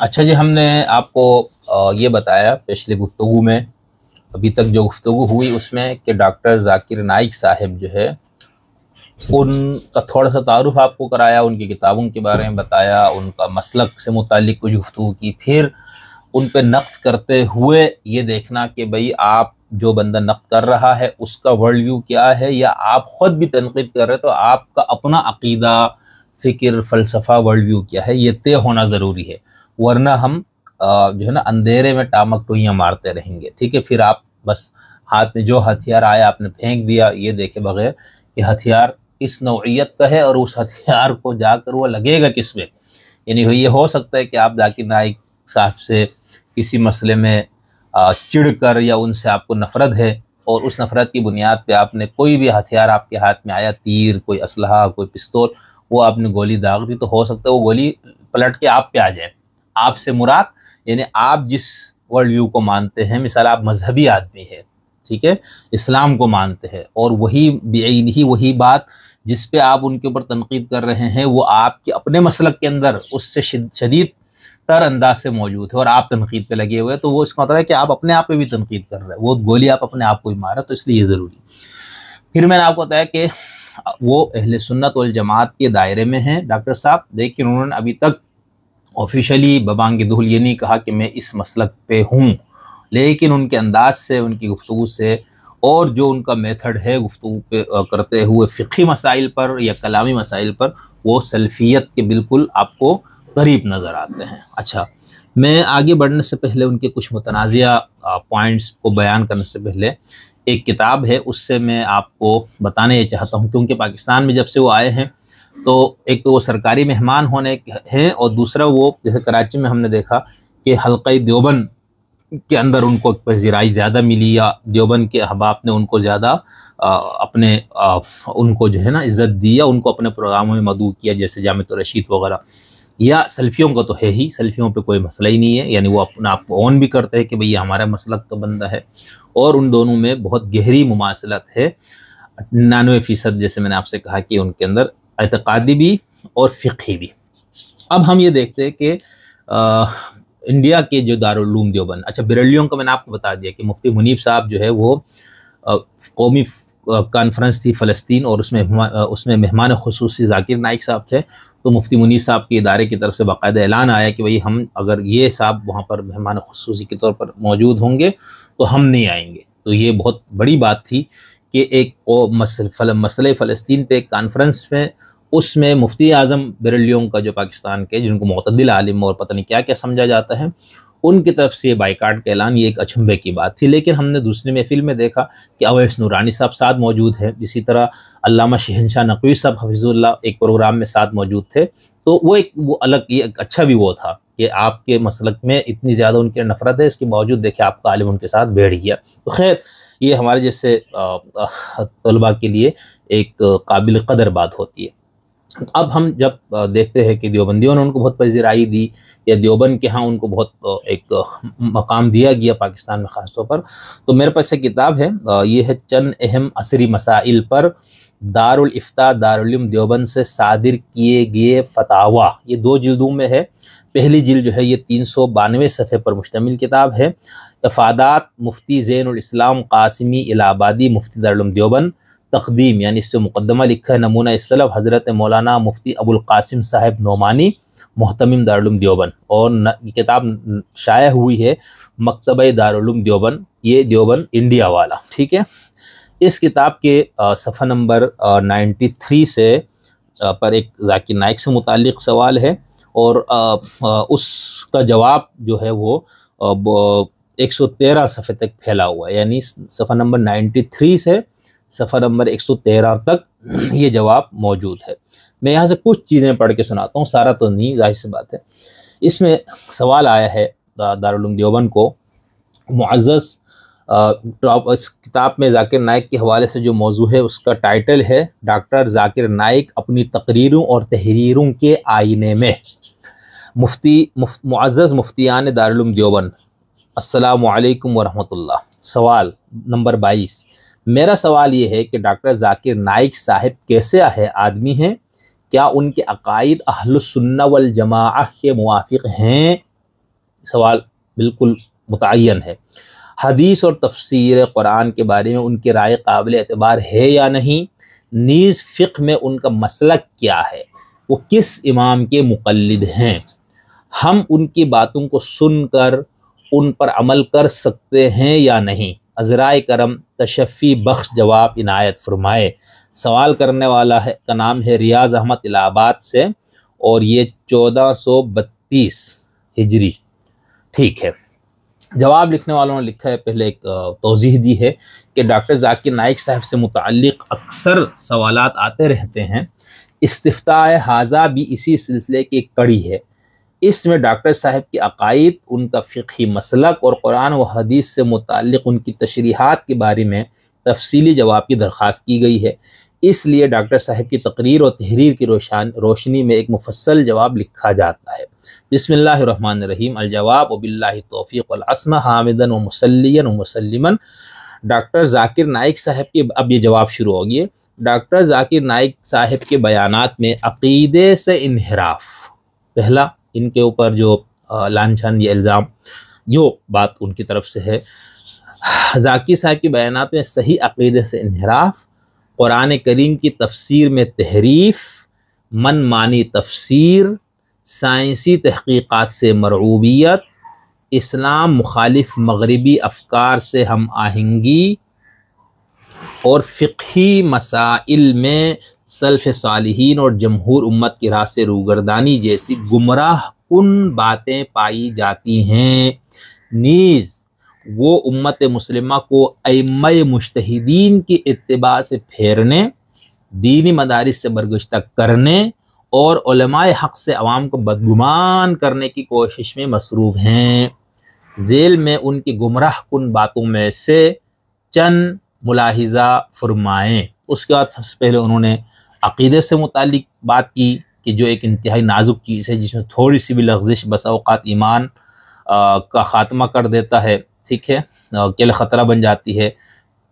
اچھا جی، ہم نے آپ کو یہ بتایا پچھلی گفتگو میں، ابھی تک جو گفتگو ہوئی اس میں، کہ ڈاکٹر ذاکر نائک صاحب جو ہے ان کا تھوڑا سا تعارف آپ کو کرایا، ان کی کتابوں کے بارے میں بتایا، ان کا مسلک سے متعلق کچھ گفتگو کی، پھر ان پہ نقد کرتے ہوئے یہ دیکھنا کہ بھئی آپ جو بندہ نقد کر رہا ہے اس کا ورلڈ ویو کیا ہے، یا آپ خود بھی تنقید کر رہے تو آپ کا اپنا عقیدہ، فکر، فلسفہ، ورلڈ ویو کیا ہے، یہ طے ہونا ضروری ہے، ورنہ ہم جو ہے نا اندھیرے میں ٹامک ٹوئیاں مارتے رہیں گے، ٹھیک ہے؟ پھر آپ بس ہاتھ میں جو ہتھیار آیا آپ نے پھینک دیا، یہ دیکھے بغیر کہ ہتھیار کس نوعیت کا ہے اور اس ہتھیار کو جا کر وہ لگے گا کس میں۔ یعنی یہ ہو سکتا ہے کہ آپ ذاکر نائک صاحب سے کسی مسئلے میں چڑ کر، یا ان سے آپ کو نفرت ہے، اور اس نفرت کی بنیاد پہ آپ نے کوئی بھی ہتھیار آپ کے ہاتھ میں آیا، تیر، کوئی اسلحہ، کوئی پستول، وہ آپ نے گولی داغ دی، تو ہو سکتا ہے وہ گولی پلٹ کے آپ پہ آ جائے۔ آپ سے مراد یعنی آپ جس ورلڈ ویو کو مانتے ہیں، مثال آپ مذہبی آدمی ہے، ٹھیک ہے، اسلام کو مانتے ہیں، اور وہی بعینہ وہی بات جس پہ آپ ان کے اوپر تنقید کر رہے ہیں وہ آپ کے اپنے مسلک کے اندر اس سے شدید تر انداز سے موجود ہے، اور آپ تنقید پہ لگے ہوئے، تو وہ اس کا مطلب ہے کہ آپ اپنے آپ پہ بھی تنقید کر رہے ہیں، وہ گولی آپ اپنے آپ کو ہی مارا، تو اس لیے یہ ضروری ہے۔ پھر میں نے آپ کو بتایا کہ وہ اہل سنت والجماعت کے دائرے میں ہیں ڈاکٹر صاحب، لیکن انہوں نے ابھی تک آفیشلی ببانگ دہل یہ نہیں کہا کہ میں اس مسلک پہ ہوں، لیکن ان کے انداز سے، ان کی گفتگو سے، اور جو ان کا میتھڈ ہے گفتگو پہ کرتے ہوئے فقہی مسائل پر یا کلامی مسائل پر، وہ سلفیت کے بالکل آپ کو قریب نظر آتے ہیں۔ اچھا، میں آگے بڑھنے سے پہلے ان کے کچھ متنازعہ پوائنٹس کو بیان کرنے سے پہلے ایک کتاب ہے، اس سے میں آپ کو بتانا یہ چاہتا ہوں، کیونکہ پاکستان میں جب سے وہ آئے ہیں تو ایک تو وہ سرکاری مہمان ہونے ہیں، اور دوسرا وہ جیسے کراچی میں ہم نے دیکھا کہ حلقہ دیوبند کے اندر ان کو پذیرائی زیادہ ملی، یا دیوبند کے احباب نے ان کو زیادہ اپنے ان کو جو ہے نا عزت دی، یا ان کو اپنے پروگراموں میں مدعو کیا، جیسے جامع الرشید وغیرہ۔ یا سلفیوں کا تو ہے ہی، سلفیوں پہ کوئی مسئلہ ہی نہیں ہے، یعنی وہ اپنا آپ کو اون بھی کرتے ہیں کہ بھئی یہ ہمارا مسلک کا بندہ ہے، اور ان دونوں میں بہت گہری مماثلت ہے، 99% جیسے میں نے آپ سے کہا کہ ان کے اندر اعتقادی بھی اور فقہی بھی۔ اب ہم یہ دیکھتے ہیں کہ انڈیا کے جو دارالعلوم دیوبند، اچھا بریلویوں کا میں نے آپ کو بتا دیا کہ مفتی منیب صاحب جو ہے وہ قومی کانفرنس تھی فلسطین، اور اس میں مہمان خصوصی ذاکر نائک صاحب تھے، تو مفتی منیب صاحب کے ادارے کی طرف سے باقاعدہ اعلان آیا کہ بھئی ہم اگر یہ صاحب وہاں پر مہمان خصوصی کے طور پر موجود ہوں گے تو ہم نہیں آئیں گے۔ تو یہ بہت بڑی بات تھی کہ ایک مسئلہ فلسطین پہ ایک کانفرنس میں، اس میں مفتی اعظم بریلویوں کا جو پاکستان کے، جن کو معتدل عالم اور پتہ نہیں کیا کیا سمجھا جاتا ہے، ان کی طرف سے یہ بائیکاٹ کا اعلان، یہ ایک اچنبھے کی بات تھی۔ لیکن ہم نے دوسری محفل میں دیکھا کہ اویس نورانی صاحب ساتھ موجود ہیں، اسی طرح علامہ شہنشاہ نقوی صاحب حفظ اللہ ایک پروگرام میں ساتھ موجود تھے، تو وہ الگ، یہ ایک اچھا بھی وہ تھا کہ آپ کے مسلک میں اتنی زیادہ ان کی نفرت ہے، اس کے باوجود دیکھیں آپ کا عالم ان کے ساتھ بیٹھ گیا۔ تو خیر، یہ ہمارے جیسے طلباء کے لیے ایک قابل قدر بات ہوتی ہے۔ اب ہم جب دیکھتے ہیں کہ دیوبندیوں نے ان کو بہت پذیرائی دی، یا دیوبند کے ہاں ان کو بہت ایک مقام دیا گیا پاکستان میں خاص طور پر، تو میرے پاس ایک کتاب ہے، یہ ہے چند اہم عصری مسائل پر دارالفتاء دارالعلوم دیوبند سے صادر کیے گئے فتاوی، یہ 2 جلدوں میں ہے۔ پہلی جلد جو ہے یہ 392 صفحے پر مشتمل کتاب ہے، افادات مفتی زین الاسلام قاسمی الہ آبادی مفتی دارالعلوم دیوبند، تقدیم یعنی اس پہ مقدمہ لکھا ہے نمونہ السلف حضرت مولانا مفتی ابو القاسم صاحب نعمانی محتمم دارالعلوم دیوبند، اور یہ کتاب شائع ہوئی ہے مکتبہ دارالعلوم دیوبند، یہ دیوبند انڈیا والا، ٹھیک ہے۔ اس کتاب کے صفحہ نمبر 93 سے پر ایک ذاکر نائک سے متعلق سوال ہے، اور اس کا جواب جو ہے وہ 113 صفحے تک پھیلا ہوا ہے، یعنی صفحہ نمبر 93 سے صفحہ نمبر 113 تک یہ جواب موجود ہے۔ میں یہاں سے کچھ چیزیں پڑھ کے سناتا ہوں، سارا تو نہیں، ظاہر سی بات ہے۔ اس میں سوال آیا ہے دارالعلوم دیوبند کو، معزز اس کتاب میں ذاکر نائک کے حوالے سے جو موضوع ہے اس کا ٹائٹل ہے ڈاکٹر ذاکر نائک اپنی تقریروں اور تحریروں کے آئینے میں۔ معزز مفتیان دارالعلوم دیوبند، السلام علیکم ورحمۃ اللہ۔ سوال نمبر 22، میرا سوال یہ ہے کہ ڈاکٹر ذاکر نائک صاحب کیسے آدمی ہیں؟ کیا ان کے عقائد اہل السنہ والجماعہ کے موافق ہیں؟ سوال بالکل متعین ہے۔ حدیث اور تفسیر قرآن کے بارے میں ان کی رائے قابل اعتبار ہے یا نہیں، نیز فقہ میں ان کا مسلک کیا ہے، وہ کس امام کے مقلد ہیں، ہم ان کی باتوں کو سن کر ان پر عمل کر سکتے ہیں یا نہیں، عذرائے کرم تشفی بخش جواب عنایت فرمائے۔ سوال کرنے والا کا نام ہے ریاض احمد الہ آباد سے، اور یہ 1432 ہجری، ٹھیک ہے۔ جواب لکھنے والوں نے لکھا ہے، پہلے ایک توضیح دی ہے کہ ڈاکٹر ذاکر نائک صاحب سے متعلق اکثر سوالات آتے رہتے ہیں، استفتاء حاضہ بھی اسی سلسلے کی ایک کڑی ہے۔ اس میں ڈاکٹر صاحب کے عقائد، ان کا فقہی مسلک اور قرآن و حدیث سے متعلق ان کی تشریحات کے بارے میں تفصیلی جواب کی درخواست کی گئی ہے، اس لیے ڈاکٹر صاحب کی تقریر اور تحریر کی روشنی میں ایک مفصل جواب لکھا جاتا ہے۔ بسم اللہ الرحمن الرحیم، الجواب وباللہ توفیق والعصمہ حامدن و مسلین و مسلمن۔ ڈاکٹر ذاکر نائک صاحب کے اب یہ جواب شروع ہو گیا۔ ڈاکٹر ذاکر نائک صاحب کے بیانات میں عقیدے سے انحراف، پہلا ان کے اوپر جو لانچھن یا الزام جو بات ان کی طرف سے ہے، ذاکر صاحب کے بیانات میں صحیح عقیدے سے انحراف، قرآن کریم کی تفسیر میں تحریف، من مانی تفسیر، سائنسی تحقیقات سے مرعوبیت، اسلام مخالف مغربی افکار سے ہم آہنگی، اور فقہی مسائل میں سلف صالحین اور جمہور امت کی راہ سے روگردانی جیسی گمراہ کن باتیں پائی جاتی ہیں، نیز وہ امت مسلمہ کو ائمہ مجتہدین کی اتباع سے پھیرنے، دینی مدارس سے برگشتہ کرنے اور علماء حق سے عوام کو بدگمان کرنے کی کوشش میں مصروف ہیں۔ ذیل میں ان کی گمراہ کن باتوں میں سے چند ملاحظہ فرمائیں۔ اس کے بعد سب سے پہلے انہوں نے عقیدے سے متعلق بات کی کہ جو ایک انتہائی نازک چیز ہے، جس میں تھوڑی سی بھی لغزش بسا اوقات ایمان کا خاتمہ کر دیتا ہے، ٹھیک ہے، کل خطرہ بن جاتی ہے۔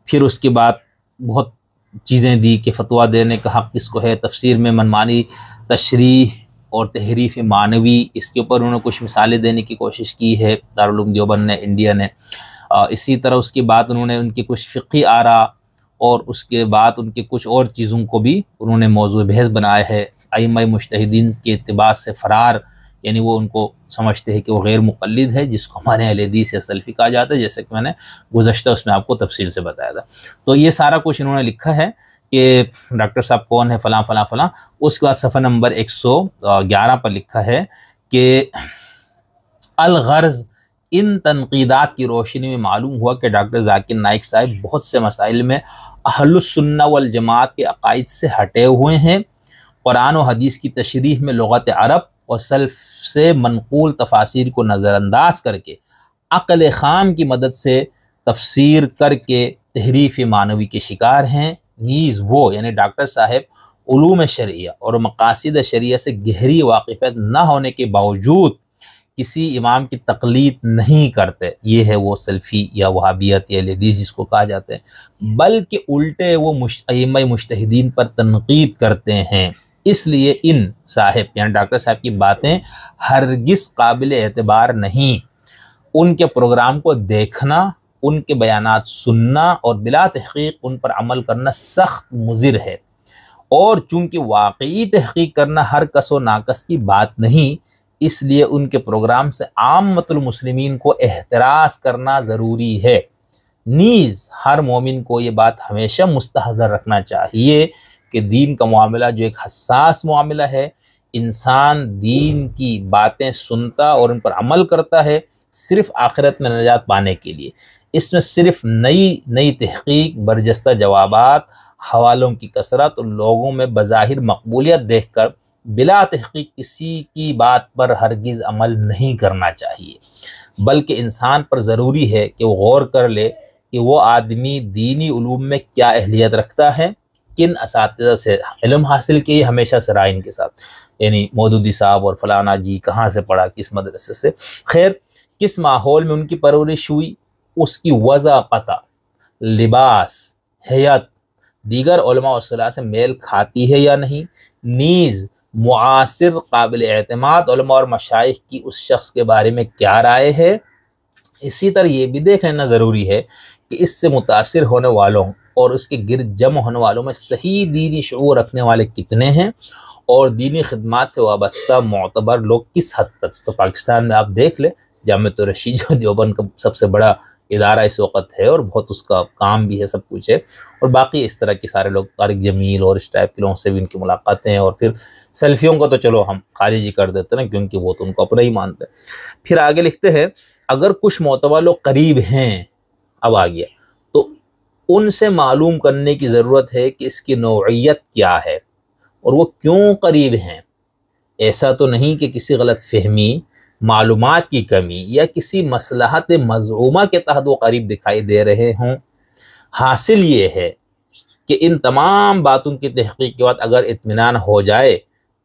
پھر اس کے بعد بہت چیزیں دی کہ فتویٰ دینے کا حق کس کو ہے، تفسیر میں منمانی تشریح اور تحریف معنوی، اس کے اوپر انہوں نے کچھ مثالیں دینے کی کوشش کی ہے دارالعلوم دیوبند نے، انڈیا نے۔ اسی طرح اس کے بعد انہوں نے ان کی کچھ فقہی آراء اور اس کے بعد ان کے کچھ اور چیزوں کو بھی انہوں نے موضوع بحث بنایا ہے۔ ائمہ مجتہدین کے اتباع سے فرار، یعنی وہ ان کو سمجھتے ہیں کہ وہ غیر مقلد ہے، جس کو ہمارے اہل حدیث یا سلفی کہا جاتا ہے، جیسے کہ میں نے گزشتہ اس میں آپ کو تفصیل سے بتایا تھا۔ تو یہ سارا کچھ انہوں نے لکھا ہے کہ ڈاکٹر صاحب کون ہے، فلاں فلاں فلاں۔ اس کے بعد صفحہ نمبر 111 پر لکھا ہے کہ الغرض ان تنقیدات کی روشنی میں معلوم ہوا کہ ڈاکٹر ذاکر نائک صاحب بہت سے مسائل میں اہل السنہ والجماعت کے عقائد سے ہٹے ہوئے ہیں، قرآن و حدیث کی تشریح میں لغت عرب اور سلف سے منقول تفاسیر کو نظر انداز کر کے عقل خام کی مدد سے تفسیر کر کے تحریف معنوی کے شکار ہیں، نیز وہ یعنی ڈاکٹر صاحب علوم شرعیہ اور مقاصد شرعیہ سے گہری واقفیت نہ ہونے کے باوجود کسی امام کی تقلید نہیں کرتے، یہ ہے وہ سلفی یا وہابیت یا اہل حدیث جس کو کہا جاتا ہے، بلکہ الٹے وہ ائمہ مجتہدین پر تنقید کرتے ہیں۔ اس لیے ان صاحب یعنی ڈاکٹر صاحب کی باتیں ہرگز قابل اعتبار نہیں، ان کے پروگرام کو دیکھنا، ان کے بیانات سننا اور بلا تحقیق ان پر عمل کرنا سخت مضر ہے، اور چونکہ واقعی تحقیق کرنا ہر کس و ناکس کی بات نہیں، اس لیے ان کے پروگرام سے عامت المسلمین کو احتراز کرنا ضروری ہے۔ نیز ہر مومن کو یہ بات ہمیشہ مستحضر رکھنا چاہیے کہ دین کا معاملہ جو ایک حساس معاملہ ہے، انسان دین کی باتیں سنتا اور ان پر عمل کرتا ہے صرف آخرت میں نجات پانے کے لیے۔ اس میں صرف نئی تحقیق، برجستہ جوابات، حوالوں کی کثرت اور لوگوں میں بظاہر مقبولیت دیکھ کر بلا تحقیق کسی کی بات پر ہرگز عمل نہیں کرنا چاہیے، بلکہ انسان پر ضروری ہے کہ وہ غور کر لے کہ وہ آدمی دینی علوم میں کیا اہلیت رکھتا ہے، کن اساتذہ سے علم حاصل کیے، ہمیشہ سے رائے ان کے ساتھ، یعنی مودودی صاحب اور فلانا جی کہاں سے پڑھا، کس مدرسے سے، خیر کس ماحول میں ان کی پرورش ہوئی، اس کی وضع پتہ، لباس، حیت دیگر علماء و صلاح سے میل کھاتی ہے یا نہیں، نیز معاصر قابل اعتماد علماء اور مشائخ کی اس شخص کے بارے میں کیا رائے ہے۔ اسی طرح یہ بھی دیکھ لینا ضروری ہے کہ اس سے متاثر ہونے والوں اور اس کے گرد جمع ہونے والوں میں صحیح دینی شعور رکھنے والے کتنے ہیں، اور دینی خدمات سے وابستہ معتبر لوگ کس حد تک۔ تو پاکستان میں آپ دیکھ لیں، جامعۃ الرشید جو دیوبند کا سب سے بڑا ادارہ اس وقت ہے اور بہت اس کا کام بھی ہے، سب کچھ ہے، اور باقی اس طرح کے سارے لوگ، طارق جمیل اور اس ٹائپ کے لوگوں سے بھی ان کی ملاقاتیں ہیں، اور پھر سلفیوں کو تو چلو ہم خارج ہی کر دیتے ہیں کیونکہ وہ تو ان کو اپنا ہی مانتے ہیں۔ پھر آگے لکھتے ہیں، اگر کچھ معتبر لوگ قریب ہیں، اب آ گیا، تو ان سے معلوم کرنے کی ضرورت ہے کہ اس کی نوعیت کیا ہے اور وہ کیوں قریب ہیں۔ ایسا تو نہیں کہ کسی غلط فہمی، معلومات کی کمی یا کسی مصلحت مزعومہ کے تحت وہ قریب دکھائی دے رہے ہوں۔ حاصل یہ ہے کہ ان تمام باتوں کی تحقیق کے بعد اگر اطمینان ہو جائے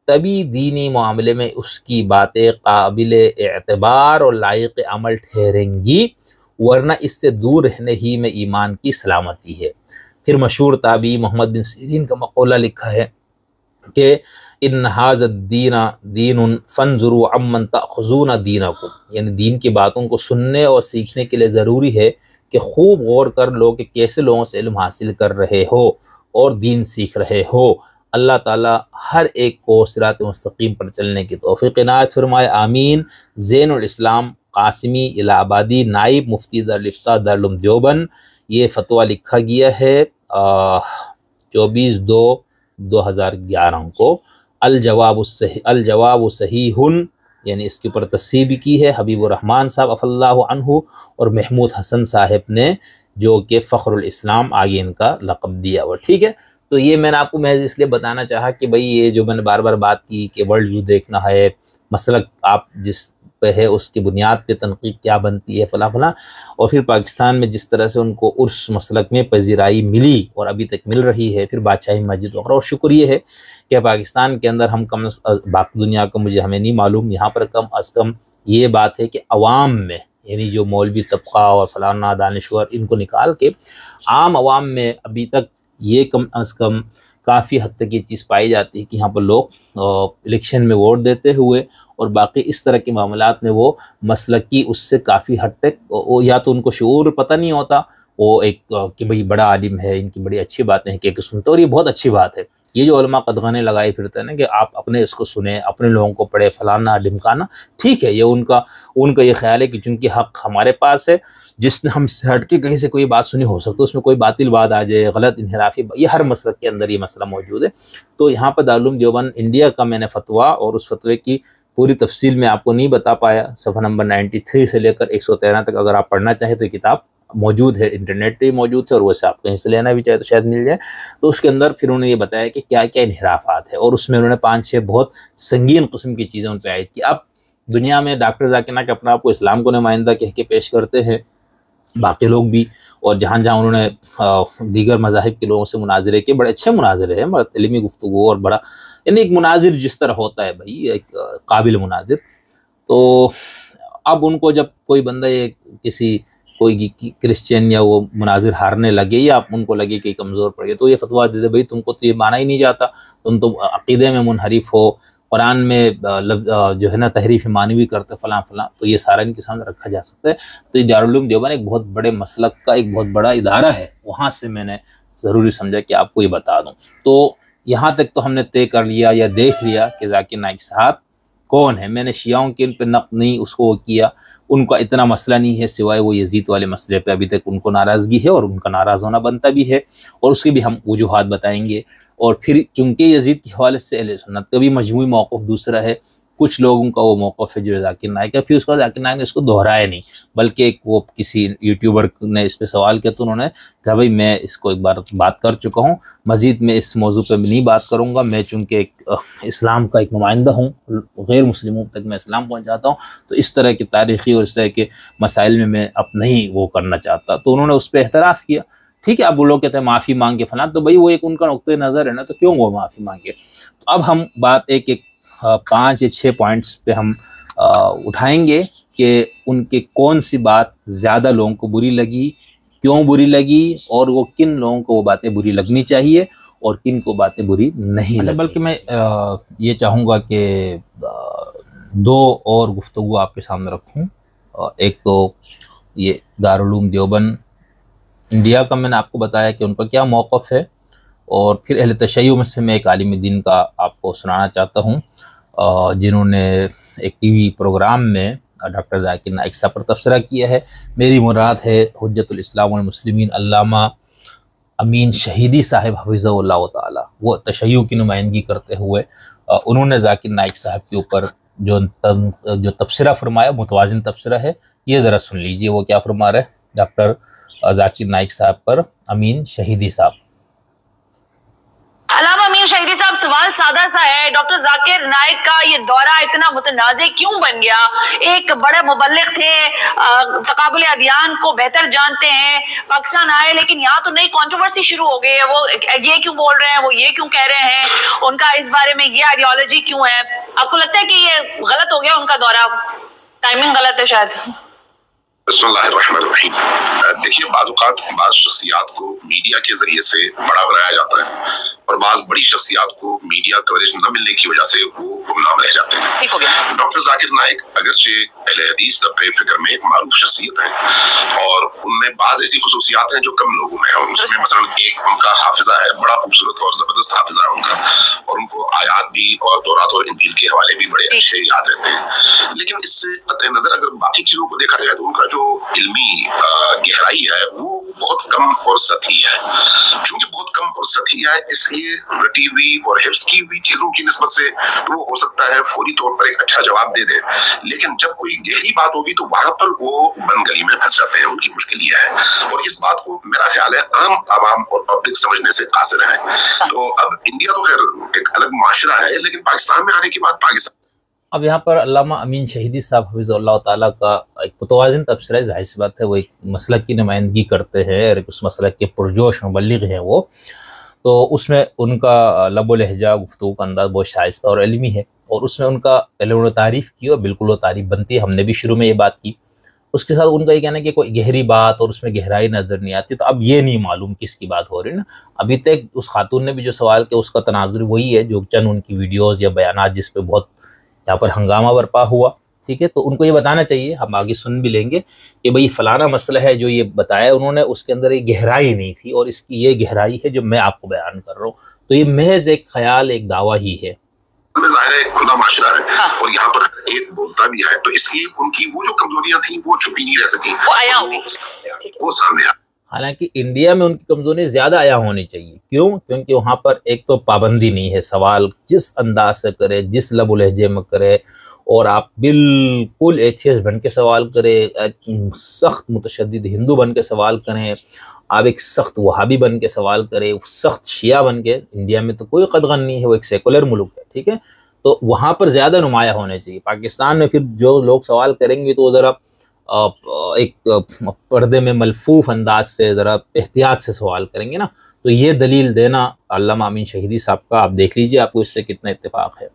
تبھی دینی معاملے میں اس کی باتیں قابل اعتبار اور لائق عمل ٹھہریں گی، ورنہ اس سے دور رہنے ہی میں ایمان کی سلامتی ہے۔ پھر مشہور تابعی محمد بن سیرین کا مقولہ لکھا ہے کہ ان ھذا الدین دین فانظروا عمن تأخذون دینکم، یعنی دین کی باتوں کو سننے اور سیکھنے کے لیے ضروری ہے کہ خوب غور کر لو کہ کیسے لوگوں سے علم حاصل کر رہے ہو اور دین سیکھ رہے ہو۔ اللہ تعالیٰ ہر ایک کو صراط مستقیم پر چلنے کی توفیق عنایت فرمائے، آمین۔ زین الاسلام قاسمی الہ آبادی، نائب مفتی دارالفتاء دارالعلوم دیوبند، یہ فتویٰ لکھا گیا ہے 24/2/2011 کو۔ الجواب صحیح، یعنی اس کے اوپر تصحیح بھی کی ہے حبیب الرحمن صاحب عفی اللہ عنہ، اور محمود حسن صاحب نے، جو کہ فخر الاسلام آگے ان کا لقب دیا ہوا، ٹھیک ہے۔ تو یہ میں نے آپ کو محض اس لیے بتانا چاہا کہ بھئی یہ جو میں نے بار بار بات کی کہ ورلڈ ویو دیکھنا ہے، مسلک آپ جس پہ ہے اس کی بنیاد پہ تنقید کیا بنتی ہے، فلاں فلاں، اور پھر پاکستان میں جس طرح سے ان کو عرس مسلک میں پذیرائی ملی اور ابھی تک مل رہی ہے، پھر بادشاہی مسجد وغیرہ، اور شکر یہ ہے کہ پاکستان کے اندر ہم کم باقی دنیا کو ہمیں نہیں معلوم، یہاں پر کم از کم یہ بات ہے کہ عوام میں، یعنی جو مولوی طبقہ اور فلانا دانشور، ان کو نکال کے عام عوام میں ابھی تک یہ کم از کم کافی حد تک یہ چیز پائی جاتی ہے کہ یہاں پر لوگ الیکشن میں ووٹ دیتے ہوئے اور باقی اس طرح کے معاملات میں وہ مسلکی اس سے کافی حد تک، یا تو ان کو شعور پتہ نہیں ہوتا، وہ ایک کہ بھئی بڑا عالم ہے، ان کی بڑی اچھی باتیں ہیں کہ سنتے، اور یہ بہت اچھی بات ہے۔ یہ جو علماء قدغنے لگائے پھرتے ہیں نا کہ آپ اپنے اس کو سنیں، اپنے لوگوں کو پڑھے، فلانا ڈھمکانا، ٹھیک ہے، یہ ان کا یہ خیال ہے کہ چونکہ حق ہمارے پاس ہے، جس نے ہم سے ہٹ کے کہیں سے کوئی بات سنی، ہو سکتا ہے اس میں کوئی باطل بات آ جائے، غلط انحرافی، یہ ہر مسلک کے اندر یہ مسئلہ موجود ہے۔ تو یہاں پر دارالعلوم دیوبند انڈیا کا میں نے فتویٰ، اور اس فتوے کی پوری تفصیل میں آپ کو نہیں بتا پایا، صفحہ نمبر 93 سے لے کر 113 تک اگر آپ پڑھنا چاہیں تو یہ کتاب موجود ہے، انٹرنیٹ پہ موجود ہے، اور ویسے آپ کہیں سے لینا بھی چاہے تو شاید مل جائے۔ تو اس کے اندر پھر انہوں نے یہ بتایا کہ کیا کیا انحرافات ہے، اور اس میں انہوں نے 5-6 بہت سنگین قسم کی چیزیں ان پہ عائد کی۔ اب دنیا میں ڈاکٹر ذاکر نائک اپنا آپ کو اسلام کو نمائندہ کہہ کے پیش کرتے ہیں، باقی لوگ بھی، اور جہاں جہاں انہوں نے دیگر مذاہب کے لوگوں سے مناظرے کے، بڑے اچھے مناظرے ہیں، بڑا علمی گفتگو، اور بڑا یعنی ایک مناظر جس طرح ہوتا ہے بھائی، ایک قابل مناظر۔ تو اب ان کو جب کوئی بندہ کوئی کرسچین یا وہ مناظر ہارنے لگے، یا ان کو لگے کہ کمزور پڑ گئے، تو یہ فتویٰ دے دے بھائی تم کو تو یہ مانا ہی نہیں جاتا، تم تو عقیدے میں منحرف ہو، قرآن میں جو ہے نا تحریف معنوی کرتے، فلاں فلاں، تو یہ سارا ان کے سامنے رکھا جا سکتا ہے۔ تو یہ دارالعلوم دیوبند ایک بہت بڑے مسلک کا ایک بہت بڑا ادارہ ہے، وہاں سے میں نے ضروری سمجھا کہ آپ کو یہ بتا دوں۔ تو یہاں تک تو ہم نے طے کر لیا یا دیکھ لیا کہ ذاکر نائک صاحب کون ہے۔ میں نے شیعوں کے ان پہ نقد نہیں اس کو کیا، ان کا اتنا مسئلہ نہیں ہے سوائے وہ یزید والے مسئلے پہ ابھی تک ان کو ناراضگی ہے، اور ان کا ناراض ہونا بنتا بھی ہے، اور اس کے بھی ہم وجوہات بتائیں گے۔ اور پھر چونکہ یزید کے حوالے سے اہل سنت کا بھی مجموعی موقف دوسرا ہے، کچھ لوگوں کا وہ موقف ہے جو ذاکر نائک ہے، پھر اس کا ذاکر نائک نے اس کو دہرایا نہیں، بلکہ ایک وہ کسی یوٹیوبر نے اس پہ سوال کیا تو انہوں نے کہا بھائی میں اس کو ایک بار بات کر چکا ہوں، مزید میں اس موضوع پہ نہیں بات کروں گا، میں چونکہ ایک اسلام کا ایک نمائندہ ہوں، غیر مسلموں تک میں اسلام پہنچاتا ہوں، تو اس طرح کی تاریخی اور اس طرح کے مسائل میں اب نہیں وہ کرنا چاہتا۔ تو انہوں نے اس پہ اعتراض کیا، ٹھیک ہے، اب وہ لوگ کہتے ہیں معافی مانگے فلاں، تو بھائی وہ ایک ان کا نقطۂ نظر ہے نا، تو کیوں وہ معافی مانگے۔ تو اب ہم بات ایک 5 یا 6 پوائنٹس پہ ہم اٹھائیں گے کہ ان کے کون سی بات زیادہ لوگوں کو بری لگی، کیوں بری لگی، اور وہ کن لوگوں کو وہ باتیں بری لگنی چاہیے، اور کن کو باتیں بری نہیں لگتی. بلکہ میں یہ چاہوں گا کہ دو اور گفتگو آپ کے سامنے رکھوں. ایک تو یہ دارالعلوم دیوبند انڈیا کا میں نے آپ کو بتایا کہ ان کا کیا موقف ہے، اور پھر اہل تشیع میں سے میں ایک عالم دین کا آپ کو سنانا چاہتا ہوں جنہوں نے ایک ٹی وی پروگرام میں ڈاکٹر ذاکر نائک صاحب پر تبصرہ کیا ہے. میری مراد ہے حجت الاسلام والمسلمین علامہ امین شہیدی صاحب حفظہ اللہ تعالی. وہ تشیع کی نمائندگی کرتے ہوئے انہوں نے ذاکر نائک صاحب کے اوپر جو تبصرہ فرمایا، متوازن تبصرہ ہے. یہ ذرا سن لیجئے وہ کیا فرما رہے ہیں ڈاکٹر ذاکر نائک صاحب پر امین شہیدی صاحب. علامہ امین شہیدی صاحب، سوال سادہ سا ہے، ڈاکٹر ذاکر نائک کا یہ دورہ اتنا متنازع کیوں بن گیا؟ ایک بڑے مبلغ تھے، تقابل ادیان کو بہتر جانتے ہیں، پاکستان آئے، لیکن یہاں تو نئی کنٹروورسی شروع ہو گئی ہے. وہ یہ کیوں بول رہے ہیں، وہ یہ کیوں کہہ رہے ہیں، ان کا اس بارے میں یہ آئیڈیالوجی کیوں ہے؟ آپ کو لگتا ہے کہ یہ غلط ہو گیا ان کا دورہ، ٹائمنگ غلط ہے شاید؟ بسم اللہ الرحمن الرحیم. دیکھیے، بعض اوقات بعض شخصیات کو میڈیا کے ذریعے سے بڑا بنایا جاتا ہے، اور بعض بڑی شخصیات کو میڈیا کوریج نہ ملنے کی وجہ سے وہ گمنام رہ جاتے ہیں. ڈاکٹر ذاکر نائک اگرچہ اہل حدیث طبقہ فکر میں ایک معروف شخصیت ہیں، اور ان میں بعض ایسی خصوصیات ہیں جو کم لوگوں میں ہیں، اور اس میں مثلا ایک ان کا حافظہ ہے، بڑا خوبصورت اور زبردست حافظہ ہے ان کا، اور ان کو آیات بھی اور تورات اور انجیل کے حوالے بھی بڑے اچھے یاد رہتے ہیں. لیکن اس سے قطع نظر اگر باقی چیزوں کو دیکھا جائے تو ان کا جو علمی گہرائی ہے وہ بہت کم اور سطحی ہے. چونکہ بہت کم اور سطحی ہے، اس لیے رٹی ہوئی اور حفظ کی ہوئی چیزوں کی نسبت سے وہ ہو سکتا ہے فوری طور پر ایک اچھا جواب دے دے، لیکن جب کوئی گہری بات ہوگی تو وہاں پر وہ بن گلی میں پھنس جاتے ہیں. ان کی مشکل یہ ہے، اور اس بات کو میرا خیال ہے عام عوام اور پبلک سمجھنے سے قاصر ہے. تو اب انڈیا تو خیر ایک الگ معاشرہ ہے، لیکن پاکستان میں آنے کے بعد پاکستان اب یہاں پر علامہ امین شہیدی صاحب حفظ اللہ تعالیٰ کا ایک متوازن تبصرہ ہے. ظاہر سی بات ہے وہ ایک مسلک کی نمائندگی کرتے ہیں اور اس مسلک کے پرجوش مبلغ ہیں وہ، تو اس میں ان کا لب و لہجہ، گفتگو کا انداز بہت شائستہ اور علمی ہے، اور اس میں ان کا پہلے انہوں نے تعریف کی اور بالکل وہ تعریف بنتی ہے. ہم نے بھی شروع میں یہ بات کی. اس کے ساتھ ان کا یہ کہنا ہے کہ کوئی گہری بات اور اس میں گہرائی نظر نہیں آتی. تو اب یہ نہیں معلوم کس کی بات ہو رہی ہے نا. ابھی تک اس خاتون نے بھی جو سوال کیا اس کا تناظر وہی ہے جو چند ان کی ویڈیوز یا بیانات جس پہ بہت یہاں پر ہنگامہ برپا ہوا. ٹھیک ہے، تو ان کو یہ بتانا چاہیے، ہم آگے سن بھی لیں گے کہ بھئی فلانا مسئلہ ہے جو یہ بتایا انہوں نے، اس کے اندر ایک گہرائی نہیں تھی، اور اس کی یہ گہرائی ہے جو میں آپ کو بیان کر رہا ہوں. تو یہ محض ایک خیال، ایک دعویٰ ہی ہے. ظاہر ہے کھلا معاشرہ ہے، اور یہاں پر ایک بولتا بھی ہے، تو اس لیے ان کی وہ جو کمزوریاں تھیں وہ چھپی نہیں رہ سکی، وہ سامنے آ. حالانکہ انڈیا میں ان کی کمزوری زیادہ عیاں ہونی چاہیے. کیوں؟ کیونکہ وہاں پر ایک تو پابندی نہیں ہے، سوال جس انداز سے کرے، جس لب و لہجے میں کرے، اور آپ بالکل ایتھیسٹ بن کے سوال کرے، سخت متشدد ہندو بن کے سوال کریں، آپ ایک سخت وہابی بن کے سوال کریں، سخت شیعہ بن کے. انڈیا میں تو کوئی قدغن نہیں ہے، وہ ایک سیکولر ملک ہے. ٹھیک ہے، تو وہاں پر زیادہ نمایاں ہونے چاہیے. پاکستان میں پھر جو لوگ سوال کریں گے تو ذرا ایک پردے میں ملفوف انداز سے، ذرا احتیاط سے سوال کریں گے نا. تو یہ دلیل دینا علامہ امین شہیدی صاحب کا، آپ دیکھ لیجئے آپ کو اس سے کتنا اتفاق ہے.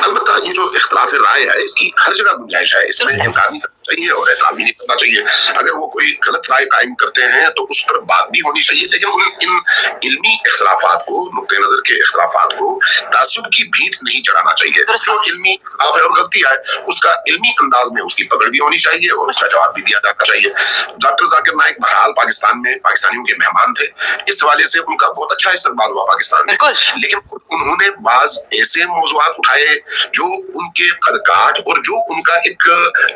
البتہ یہ جو اختلاف رائے ہے اس کی ہر جگہ گنجائش ہے، اس میں انکار نہیں کرنا چاہیے اور احترام بھی نہیں کرنا چاہیے. اگر وہ کوئی غلط رائے قائم کرتے ہیں تو اس پر بات بھی ہونی چاہیے، لیکن ان علمی اختلافات کو، نقطہ نظر کے اختلافات کو تعصب کی بھینٹ نہیں چڑھانا چاہیے. جو علمی اختلاف ہے اور غلطی ہے اس کا علمی انداز میں اس کی پکڑ بھی ہونی چاہیے اور اس کا جواب بھی دیا جانا چاہیے. ڈاکٹر ذاکر نائک بہرحال پاکستان میں پاکستانیوں کے مہمان تھے، اس حوالے سے ان کا بہت اچھا استقبال ہوا پاکستان میں، لیکن انہوں نے بعض ایسے موضوعات اٹھائے جو ان کے قد کاٹ اور جو ان کا ایک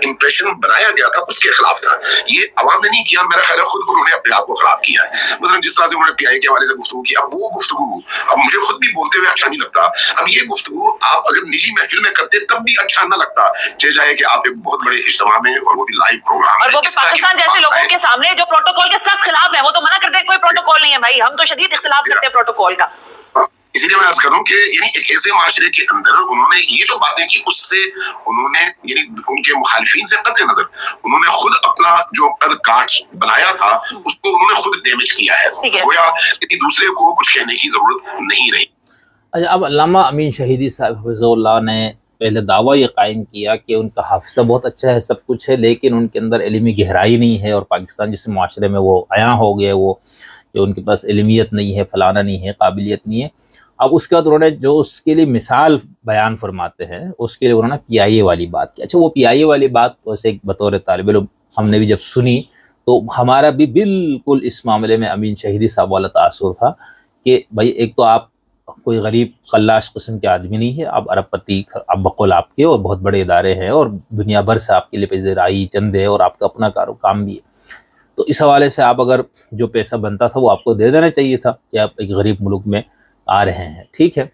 امپریشن بنایا گیا تھا اس کے خلاف تھا. یہ عوام نے نہیں کیا، میرا خیال ہے خود انہوں نے اپنے آپ کو خراب کیا ہے. مثلا جس طرح سے انہوں نے پی آئی کے حوالے سے گفتگو کی، اب وہ گفتگو اب مجھے خود بھی بولتے ہوئے اچھا نہیں لگتا. اب یہ گفتگو آپ اگر نجی محفل میں کرتے تب بھی اچھا نہ لگتا، چاہے کہ آپ ایک بہت بڑے اجتماع میں اور وہ بھی لائیو پروگرام، اور وہ بھی پاکستان جیسے لوگوں کے سامنے جو پروٹوکول کے سخت خلاف ہیں. وہ تو منع کرتے ہیں کوئی پروٹوکول نہیں ہے بھائی، ہم تو شدید اختلاف کرتے ہیں پروٹوکول کا. اسی لیے میں عرض کر رہا ہوں کہ یعنی ایک ایسے معاشرے کے اندر انہوں نے یہ جو باتیں کی اس سے انہوں نے یعنی ان کے مخالفین سے قطع نظر انہوں نے خود اپنا جو قد کاٹ بنایا تھا اس کو انہوں نے خود ڈیمیج کیا ہے، گویا کسی دوسرے کو کچھ کہنے کی ضرورت نہیں رہی. اچھا، اب علامہ امین شہیدی صاحب حفظہ اللہ نے پہلے دعویٰ یہ قائم کیا کہ ان کا حافظہ بہت اچھا ہے، سب کچھ ہے، لیکن ان کے اندر علمی گہرائی نہیں ہے، اور پاکستان جس معاشرے میں وہ عیاں ہو گئے وہ کہ ان کے پاس علمیت نہیں ہے، فلانا نہیں ہے، قابلیت نہیں ہے۔ اب اس کے بعد انہوں نے جو اس کے لیے مثال بیان فرماتے ہیں، اس کے لیے انہوں نے پی آئی اے والی بات کی۔ اچھا، وہ پی آئی اے والی بات ویسے بطور طالب علم ہم نے بھی جب سنی تو ہمارا بھی بالکل اس معاملے میں امین شہیدی صاحب والا تاثر تھا کہ بھائی ایک تو آپ کوئی غریب قلاش قسم کے آدمی نہیں ہے، آپ ارب پتی اب بقول آپ کے، اور بہت بڑے ادارے ہیں اور دنیا بھر سے آپ کے لیے پذیرائی چند ہے، اور آپ کا اپنا کام بھی ہے۔ تو اس حوالے سے آپ اگر جو پیسہ بنتا تھا وہ آپ کو دے دینا چاہیے تھا کہ آپ ایک غریب ملک میں آ رہے ہیں، ٹھیک ہے۔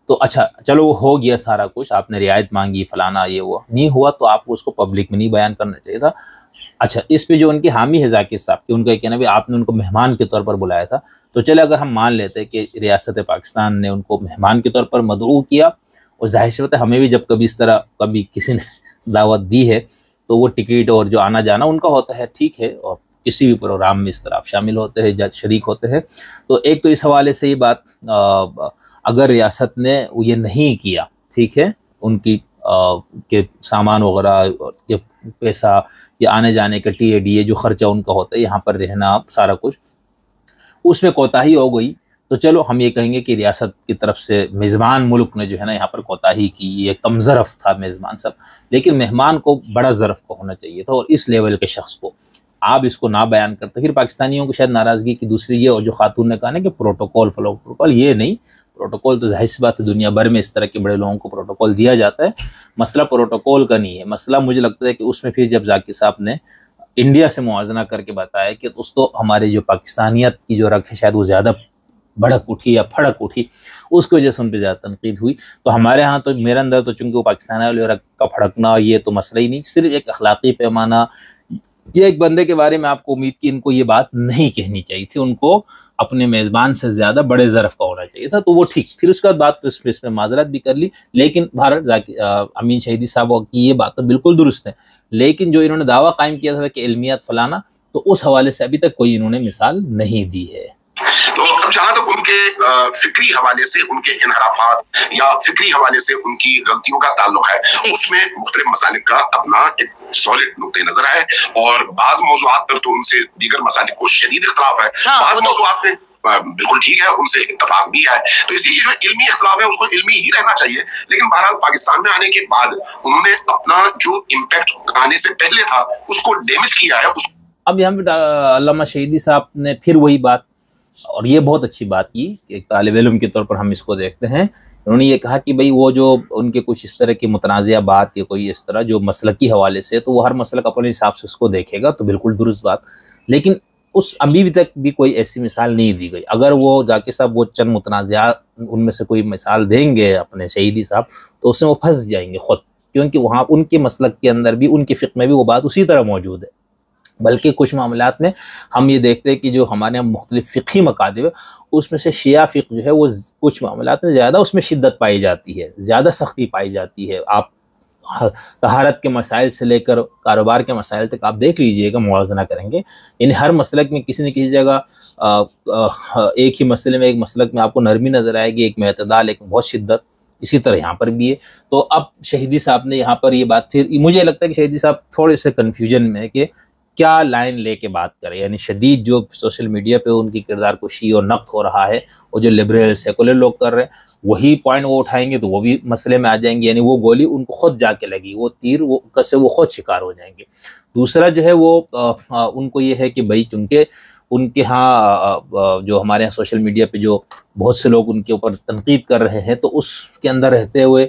تو اچھا چلو وہ ہو گیا سارا کچھ، آپ نے رعایت مانگی فلانا یہ وہ نہیں ہوا، تو آپ کو اس کو پبلک میں نہیں بیان کرنا چاہیے تھا۔ اچھا، اس پہ جو ان کے حامی ہے ذاکر صاحب کہ ان کا یہ کہنا بھی آپ نے ان کو مہمان کے طور پر بلایا تھا، تو چلے اگر ہم مان لیتے کہ ریاست پاکستان نے ان کو مہمان کے طور پر مدعو کیا، اور ظاہر سی بات ہے ہمیں بھی جب کبھی اس طرح کبھی کسی نے دعوت دی ہے تو وہ ٹکٹ اور جو آنا جانا ان کا ہوتا ہے، ٹھیک ہے، اور کسی بھی پروگرام میں اس طرح آپ شامل ہوتے ہیں، شریک ہوتے ہیں۔ تو ایک تو اس حوالے سے یہ بات اگر ریاست نے یہ نہیں کیا، ٹھیک ہے، ان کی کہ سامان وغیرہ کے پیسہ یا آنے جانے کا ٹی اے ڈی اے جو خرچہ ان کا ہوتا ہے، یہاں پر رہنا سارا کچھ، اس میں کوتاہی ہو گئی، تو چلو ہم یہ کہیں گے کہ ریاست کی طرف سے میزبان ملک نے جو ہے نا یہاں پر کوتاہی کی، یہ کم ظرف تھا میزبان صاحب، لیکن مہمان کو بڑا ظرف کا ہونا چاہیے تھا، اور اس لیول کے شخص کو آپ اس کو نہ بیان کرتے۔ پھر پاکستانیوں کو شاید ناراضگی کی دوسری یہ، اور جو خاتون نے کہا نا کہ پروٹوکول یہ نہیں، پروٹوکول تو ظاہر سی بات ہے دنیا بھر میں اس طرح کے بڑے لوگوں کو پروٹوکول دیا جاتا ہے، مسئلہ پروٹوکول کا نہیں ہے، مسئلہ مجھے لگتا ہے کہ اس میں پھر جب ذاکر صاحب نے انڈیا سے موازنہ کر کے بتایا کہ اس تو ہمارے جو پاکستانیت کی جو رکھ ہے شاید وہ زیادہ بھڑک اٹھی یا پھڑک اٹھی، اس کی وجہ سے ان پہ زیادہ تنقید ہوئی۔ تو ہمارے ہاں تو میرے اندر تو چونکہ وہ پاکستانی والے رکھ کا پھڑکنا یہ تو مسئلہ ہی نہیں، صرف ایک اخلاقی پیمانہ، یہ ایک بندے کے بارے میں آپ کو امید کی ان کو یہ بات نہیں کہنی چاہیے تھی، ان کو اپنے میزبان سے زیادہ بڑے ظرف کا ہونا چاہیے تھا، تو وہ ٹھیک۔ پھر اس کے بعد بات پہ اس میں معذرت بھی کر لی، لیکن بھارت امین شہیدی صاحب کی یہ بات تو بالکل درست ہے، لیکن جو انہوں نے دعویٰ قائم کیا تھا کہ علمیت فلانا، تو اس حوالے سے ابھی تک کوئی انہوں نے مثال نہیں دی ہے۔ تو جہاں تک ان کے فکری حوالے سے ان کے انحرافات یا فکری حوالے سے ان کی غلطیوں کا تعلق ہے، اس میں مختلف مسالک کا اپنا ایک سالڈ نقطۂ نظر ہے، اور بعض موضوعات پر تو ان سے دیگر مسالک کو شدید اختلاف ہے، بعض موضوعات میں بالکل ٹھیک ہے، ان سے اتفاق بھی ہے۔ تو اس لیے جو علمی اختلاف ہے اس کو علمی ہی رہنا چاہیے، لیکن بہرحال پاکستان میں آنے کے بعد انہوں نے اپنا جو امپیکٹ آنے سے پہلے تھا اس کو ڈیمیج کیا ہے۔ اب یہاں پہ علامہ شہیدی صاحب نے پھر وہی بات، اور یہ بہت اچھی بات کی کہ ایک طالب علم کے طور پر ہم اس کو دیکھتے ہیں، انہوں نے یہ کہا کہ بھئی وہ جو ان کے کچھ اس طرح کی متنازعہ بات یا کوئی اس طرح جو مسلکی حوالے سے، تو وہ ہر مسلک اپنے حساب سے اس کو دیکھے گا، تو بالکل درست بات، لیکن اس ابھی تک بھی کوئی ایسی مثال نہیں دی گئی۔ اگر وہ ذاکر صاحب وہ چند متنازعات ان میں سے کوئی مثال دیں گے اپنے شہیدی صاحب، تو اس میں وہ پھنس جائیں گے خود، کیونکہ وہاں ان کے مسلک کے اندر بھی ان کے فقہ میں بھی وہ بات اسی طرح موجود ہے۔ بلکہ کچھ معاملات میں ہم یہ دیکھتے ہیں کہ جو ہمارے یہاں مختلف فقہی مکاتب ہے، اس میں سے شیعہ فقہ جو ہے وہ کچھ معاملات میں زیادہ اس میں شدت پائی جاتی ہے، زیادہ سختی پائی جاتی ہے۔ آپ طہارت کے مسائل سے لے کر کاروبار کے مسائل تک آپ دیکھ لیجئے گا، موازنہ کریں گے، یعنی ہر مسلک میں کسی نہ کسی جگہ ایک ہی مسئلے میں ایک مسلک میں آپ کو نرمی نظر آئے گی، ایک میں اعتدال، ایک بہت شدت، اسی طرح یہاں پر بھی ہے۔ تو اب شہیدی صاحب نے یہاں پر یہ بات، پھر مجھے لگتا ہے کہ شہیدی صاحب تھوڑے سے کنفیوژن میں ہے کہ کیا لائن لے کے بات کرے، یعنی شدید جو سوشل میڈیا پہ ان کی کردار کشی اور نقد ہو رہا ہے، وہ جو لبرل سیکولر لوگ کر رہے ہیں وہی پوائنٹ وہ اٹھائیں گے تو وہ بھی مسئلے میں آ جائیں گے، یعنی وہ گولی ان کو خود جا کے لگی، وہ تیر سے وہ خود شکار ہو جائیں گے۔ دوسرا جو ہے وہ ان کو یہ ہے کہ بھائی چونکہ ان کے ہاں جو ہمارے ہاں سوشل میڈیا پہ جو بہت سے لوگ ان کے اوپر تنقید کر رہے ہیں، تو اس کے اندر رہتے ہوئے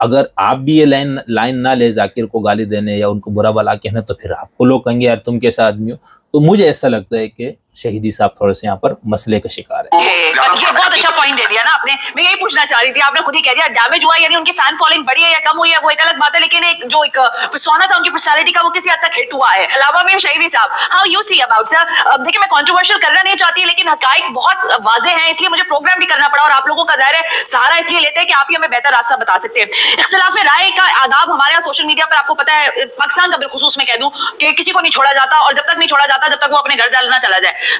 اگر آپ بھی یہ لائن نہ لے ذاکر کو گالی دینے یا ان کو برا بلا کہنا، تو پھر آپ کو لوگ کہیں گے یار تم کیسا آدمی ہو۔ تو مجھے ایسا لگتا ہے کہ شہیدی صاحب تھوڑے سے یہاں پر مسئلے کا شکار ہے۔ یہ بہت اچھا پوائنٹ دے دیا نا آپ نے، میں یہی پوچھنا چاہ رہی تھی، آپ نے خود ہی کہہ دیا ڈیمیج ہوا، یعنی ان کی فین فالوئنگ بڑھی ہے یا کم ہوئی ہے وہ ایک الگ بات ہے، لیکن ایک جو ایک پرسونا تھا ان کی پرسنالٹی کا وہ کسی حد تک ہٹ ہوا ہے۔ علاوہ میں شہیدی صاحب، ہاؤ یو سی اباؤٹ سر، دیکھیں میں کنٹروورشل کرنا نہیں چاہتی، لیکن حقائق بہت واضح ہیں، اس لیے مجھے پروگرام بھی کرنا پڑا، اور آپ لوگوں کا ظاہر ہے سہارا اس لیے لیتے ہیں کہ آپ ہی ہمیں بہتر راستہ بتا سکتے ہیں۔ اختلاف رائے کا آداب ہمارے یہاں سوشل میڈیا پر آپ کو پتا ہے، پاکستان کا بالخصوص میں کہہ دوں کہ کسی کو نہیں چھوڑا جاتا، اور جب تک نہیں چھوڑا جاتا جب تک وہ اپنے گھر جانا چلا جائے۔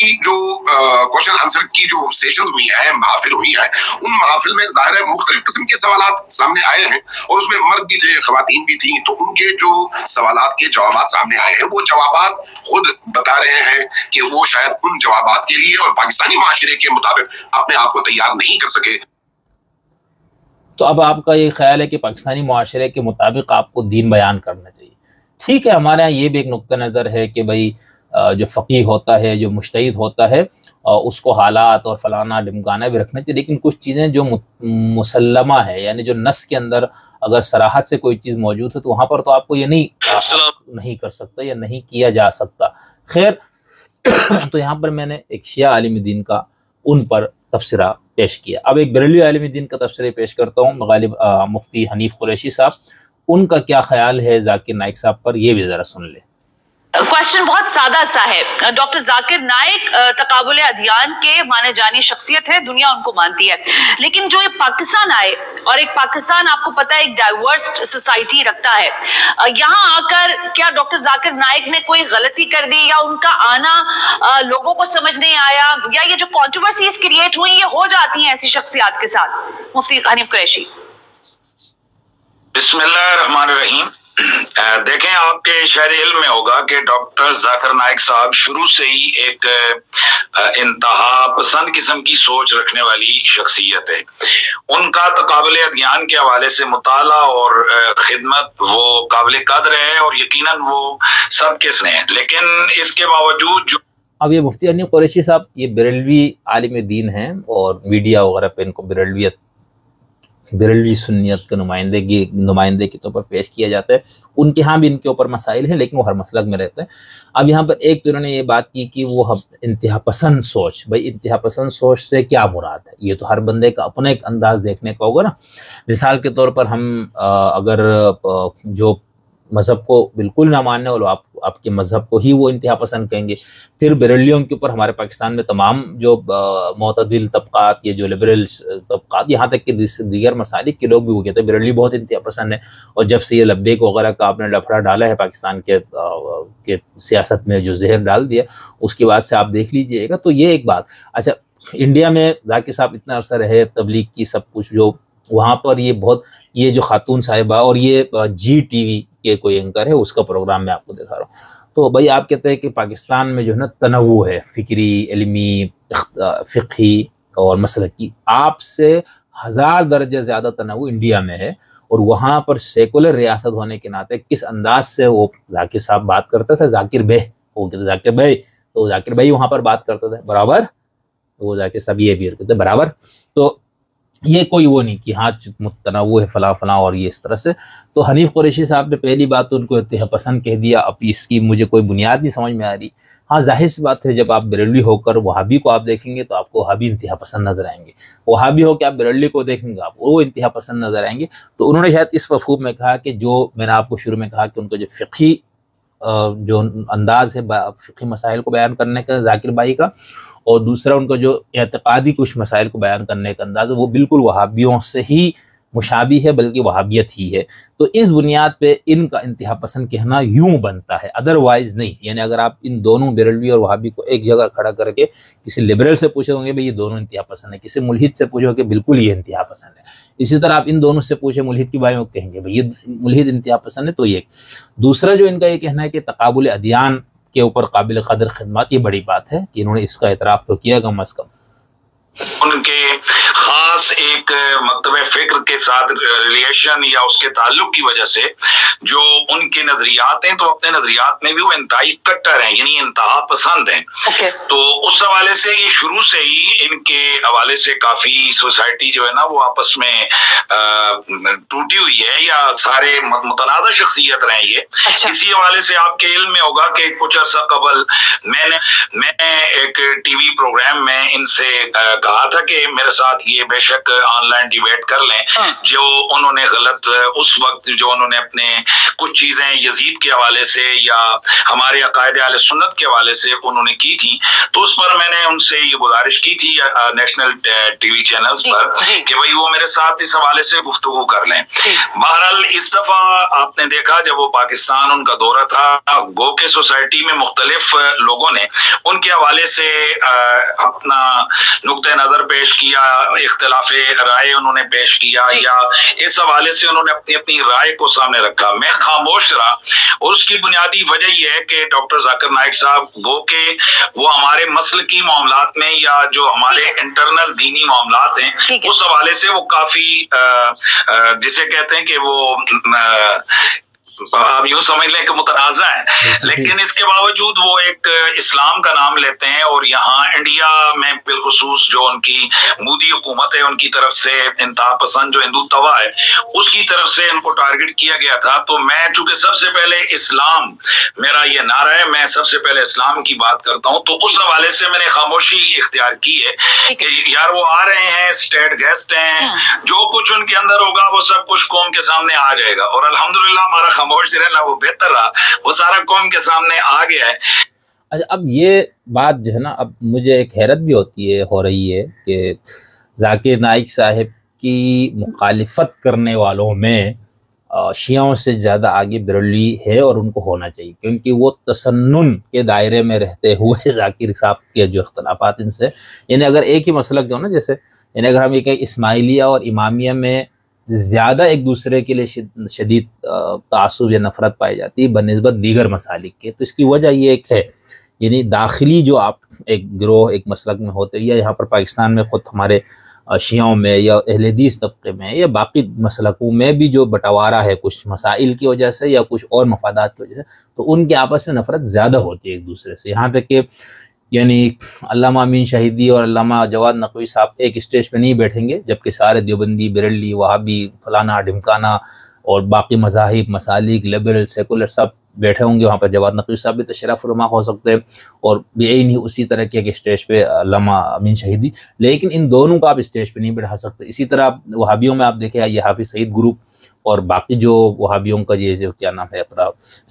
کی جو کوشچن آنسر کی جو سیشن ہوئی ہیں، محافل ہوئی ہیں، ان محافل میں ظاہر ہے مختلف قسم کے سوالات سامنے آئے ہیں، اور اس میں مرد بھی تھے، خواتین بھی تھیں، تو ان کے جو سوالات کے جوابات سامنے آئے ہیں، وہ جوابات خود بتا رہے ہیں کہ وہ شاید ان جوابات کے لیے اور پاکستانی معاشرے کے مطابق اپنے آپ کو تیار نہیں کر سکے. تو اب آپ کا یہ خیال ہے کہ پاکستانی معاشرے کے مطابق آپ کو دین بیان کرنا چاہیے. ٹھیک ہے، ہمارے ہاں یہ بھی ایک نقطہ نظر ہے کہ بھائی جو فقیہ ہوتا ہے، جو مجتہد ہوتا ہے، اس کو حالات اور فلانا ڈمکانا بھی رکھنا چاہیے، لیکن کچھ چیزیں جو مسلمہ ہے، یعنی جو نص کے اندر اگر صراحت سے کوئی چیز موجود ہے تو وہاں پر تو آپ کو یہ نہیں کر سکتا یا نہیں کیا جا سکتا. خیر، تو یہاں پر میں نے ایک شیعہ عالم دین کا ان پر تبصرہ پیش کیا. اب ایک بریلوی عالم دین کا تبصرہ پیش کرتا ہوں، غالب مفتی حنیف قریشی صاحب. ان کا کیا خیال ہے ذاکر نائک صاحب پر، یہ بھی ذرا سن لیں. کوشچن بہت سادہ سا ہے. ڈاکٹر ذاکر نائک تقابل ادیان کے مانے جانی شخصیت ہے، دنیا ان کو مانتی ہے، لیکن جو یہ پاکستان آئے اور ایک پاکستان آپ کو پتہ ہے ایک ڈائیورس سوسائٹی رکھتا ہے، یہاں آ کر کیا ڈاکٹر ذاکر نائک نے کوئی غلطی کر دی یا ان کا آنا لوگوں کو سمجھ نہیں آیا، یا یہ جو کنٹروورسیز کریٹ ہوئی یہ ہو جاتی ہیں ایسی شخصیات کے ساتھ؟ مفتی حنیف قریشی. بسم اللہ الرحمن الرحیم. دیکھیں، آپ کے شاید علم میں ہوگا کہ ڈاکٹر ذاکر نائک صاحب شروع سے ہی ایک انتہا پسند قسم کی سوچ رکھنے والی شخصیت ہے. ان کا تقابل ادیان کے حوالے سے مطالعہ اور خدمت وہ قابل قدر ہے اور یقیناً وہ سب کے سنے ہیں، لیکن اس کے باوجود جو اب یہ مفتی حنیف قریشی صاحب یہ بریلوی عالم دین ہیں اور میڈیا وغیرہ پہ ان کو بریلوی سنیت کے نمائندے کے طور پر پیش کیا جاتا ہے. ان کے ہاں بھی ان کے اوپر مسائل ہیں، لیکن وہ ہر مسلک میں رہتے ہیں. اب یہاں پر ایک تو انہوں نے یہ بات کی کہ وہ انتہا پسند سوچ، بھائی انتہا پسند سوچ سے کیا مراد ہے؟ یہ تو ہر بندے کا اپنا ایک انداز دیکھنے کا ہوگا نا. مثال کے طور پر ہم اگر جو مذہب کو بالکل نہ ماننے والے آپ کے مذہب کو ہی وہ انتہا پسند کہیں گے. پھر بریلویوں کے اوپر ہمارے پاکستان میں تمام جو معتدل طبقات یا جو لبرل طبقات، یہاں تک کہ دیگر مسالک کے لوگ بھی وہ کہتے ہیں بریلوی بہت انتہا پسند ہے. اور جب سے یہ لبیک وغیرہ کا آپ نے لفڑا ڈالا ہے پاکستان کے سیاست میں، جو زہر ڈال دیا، اس کے بعد سے آپ دیکھ لیجئے گا. تو یہ ایک بات. اچھا، انڈیا میں ذاکر صاحب اتنا عرصہ رہے، تبلیغ کی سب کچھ، جو وہاں پر یہ جو خاتون صاحبہ اور یہ جی ٹی وی کے کوئی اینکر ہے، اس کا پروگرام میں آپ کو دکھا رہا ہوں. تو بھائی آپ کہتے ہیں کہ پاکستان میں جو ہے نا تنوع ہے، فکری، علمی، فقہی اور مسلکی. آپ سے 1000 درجے زیادہ تنوع انڈیا میں ہے، اور وہاں پر سیکولر ریاست ہونے کے ناطے کس انداز سے وہ ذاکر صاحب بات کرتے تھے، ذاکر بھائی، وہ کہتے ذاکر بھائی، تو ذاکر بھائی وہاں پر بات کرتے تھے برابر، وہ ذاکر صاحب یہ بھی کہتے برابر. تو یہ کوئی وہ نہیں کہ ہاں متنوع ہے فلاں فلاں اور یہ اس طرح سے. تو حنیف قریشی صاحب نے پہلی بات تو ان کو انتہا پسند کہہ دیا. اب اس کی مجھے کوئی بنیاد نہیں سمجھ میں آ رہی. ہاں ظاہر سی بات ہے، جب آپ بریلوی ہو کر وہابی کو آپ دیکھیں گے تو آپ کو وہابی انتہا پسند نظر آئیں گے. وہابی ہو کے آپ بریلوی کو دیکھیں گے آپ وہ انتہا پسند نظر آئیں گے. تو انہوں نے شاید اس مفہوم میں کہا کہ جو میں نے آپ کو شروع میں کہا کہ ان کا جو فقہی جو انداز ہے فقہی مسائل کو بیان کرنے کا ذاکر بھائی کا، اور دوسرا ان کا جو اعتقادی کچھ مسائل کو بیان کرنے کا انداز ہے، وہ بالکل وہابیوں سے ہی مشابہ ہے، بلکہ وہابیت ہی ہے. تو اس بنیاد پہ ان کا انتہا پسند کہنا یوں بنتا ہے، ادروائز نہیں. یعنی اگر آپ ان دونوں بریلوی اور وہابی کو ایک جگہ کھڑا کر کے کسی لبرل سے پوچھیں گے بھئی یہ دونوں انتہا پسند ہے، کسی ملحد سے پوچھو کہ بالکل یہ انتہا پسند ہے. اسی طرح آپ ان دونوں سے پوچھیں ملحد کے بارے میں، کہیں گے بھئی یہ ملحد انتہا پسند ہے. تو یہ دوسرا جو ان کا یہ کہنا ہے کہ تقابل ادیان کے اوپر قابل قدر خدمات، یہ بڑی بات ہے کہ انہوں نے اس کا اعتراف تو کیا کم از کم. ان کے خاص ایک مکتب فکر کے ساتھ ریلیشن یا اس کے تعلق کی وجہ سے جو ان کے نظریات ہیں، تو اپنے نظریات میں بھی وہ انتہائی کٹر ہیں، یعنی انتہا پسند ہیں. تو اس حوالے سے یہ شروع سے ہی ان کے حوالے سے کافی سوسائٹی جو ہے نا وہ آپس میں ٹوٹی ہوئی ہے، یا سارے متنازع شخصیت رہے یہ. اسی حوالے سے آپ کے علم میں ہوگا کہ کچھ عرصہ قبل میں ایک ٹی وی پروگرام میں ان سے کہا تھا کہ میرے ساتھ یہ بے شک آن لائن ڈیبیٹ کر لیں. جو انہوں نے غلط اس وقت جو انہوں نے اپنے کچھ چیزیں یزید کے حوالے سے یا ہمارے عقائد اہل سنت کے حوالے سے انہوں نے کی تھی، تو اس پر میں نے ان سے یہ گزارش کی تھی نیشنل ٹی وی چینلز پر کہ بھائی وہ میرے ساتھ اس حوالے سے گفتگو کر لیں۔ بہرحال اس دفعہ آپ نے دیکھا جب وہ پاکستان ان کا دورہ تھا، گو کے سوسائٹی میں مختلف لوگوں نے ان کے حوالے سے اپنا نقطۂ نظر پیش کیا، اختلاف رائے انہوں نے پیش کیا، یا اس حوالے سے انہوں نے اپنی اپنی رائے کو سامنے رکھا۔ میں خاموش رہا، اور اس کی بنیادی وجہ یہ ہے کہ ڈاکٹر ذاکر نائک صاحب گو کہ وہ ہمارے مسلکی معاملات میں یا جو ہمارے انٹرنل دینی معاملات ہیں اس حوالے سے وہ کافی جسے کہتے ہیں کہ وہ آپ یوں سمجھ لیں کہ متنازع ہیں، لیکن اس کے باوجود وہ ایک اسلام کا نام لیتے ہیں، اور یہاں انڈیا میں بالخصوص جو ان کی مودی حکومت ہے ان کی طرف سے انتہا پسند جو ہندو توا ہے اس کی طرف سے ان کو ٹارگٹ کیا گیا تھا۔ تو میں چونکہ سب سے پہلے اسلام میرا یہ نعرہ ہے، میں سب سے پہلے اسلام کی بات کرتا ہوں، تو اس حوالے سے میں نے خاموشی اختیار کی ہے کہ یار وہ آ رہے ہیں، اسٹیٹ گیسٹ ہیں، جو کچھ ان کے اندر ہوگا وہ سب کچھ قوم کے سامنے آ جائے گا، اور الحمدللہ ہمارا خاموش رہنا وہ بہتر رہا، وہ سارا قوم کے سامنے آ گیا ہے۔ اچھا، اب یہ بات جو ہے نا، اب مجھے ایک حیرت بھی ہو رہی ہے کہ ذاکر نائک صاحب کی مخالفت کرنے والوں میں شیعوں سے زیادہ آگے بریلوی ہے، اور ان کو ہونا چاہیے، کیونکہ وہ تسنن کے دائرے میں رہتے ہوئے ذاکر صاحب کے جو اختلافات ان سے، یعنی اگر ایک ہی مسلک جو نا، جیسے یعنی اگر ہم یہ کہیں اسماعیلیہ اور امامیہ میں زیادہ ایک دوسرے کے لیے شدید تعصب یا نفرت پائی جاتی ہے بنسبت دیگر مسالک کے، تو اس کی وجہ یہ ایک ہے، یعنی داخلی جو آپ ایک گروہ ایک مسلک میں ہوتے، یا یہاں پر پاکستان میں خود ہمارے شیعوں میں یا اہل حدیث طبقے میں یا باقی مسلکوں میں بھی جو بٹوارا ہے کچھ مسائل کی وجہ سے یا کچھ اور مفادات کی وجہ سے، تو ان کے آپس میں نفرت زیادہ ہوتی ہے ایک دوسرے سے، یہاں تک کہ یعنی علامہ امین شہیدی اور علامہ جواد نقوی صاحب ایک اسٹیج پہ نہیں بیٹھیں گے، جبکہ سارے دیوبندی، بریلوی، وہابی، فلانا ڈھمکانا اور باقی مذاہب، مسالک، لبرل، سیکولر سب بیٹھے ہوں گے وہاں پر۔ جواد نقوی صاحب بھی تشریف فرما ہو سکتے ہیں، اور نہیں اسی طرح کے ایک اسٹیج پہ علامہ امین شہیدی، لیکن ان دونوں کو آپ اسٹیج پہ نہیں بیٹھا سکتے۔ اسی طرح وہابیوں میں آپ دیکھیں یہ حافظ سعید گروپ اور باقی جو وہابیوں کا یہ جو کیا نام ہے اپنا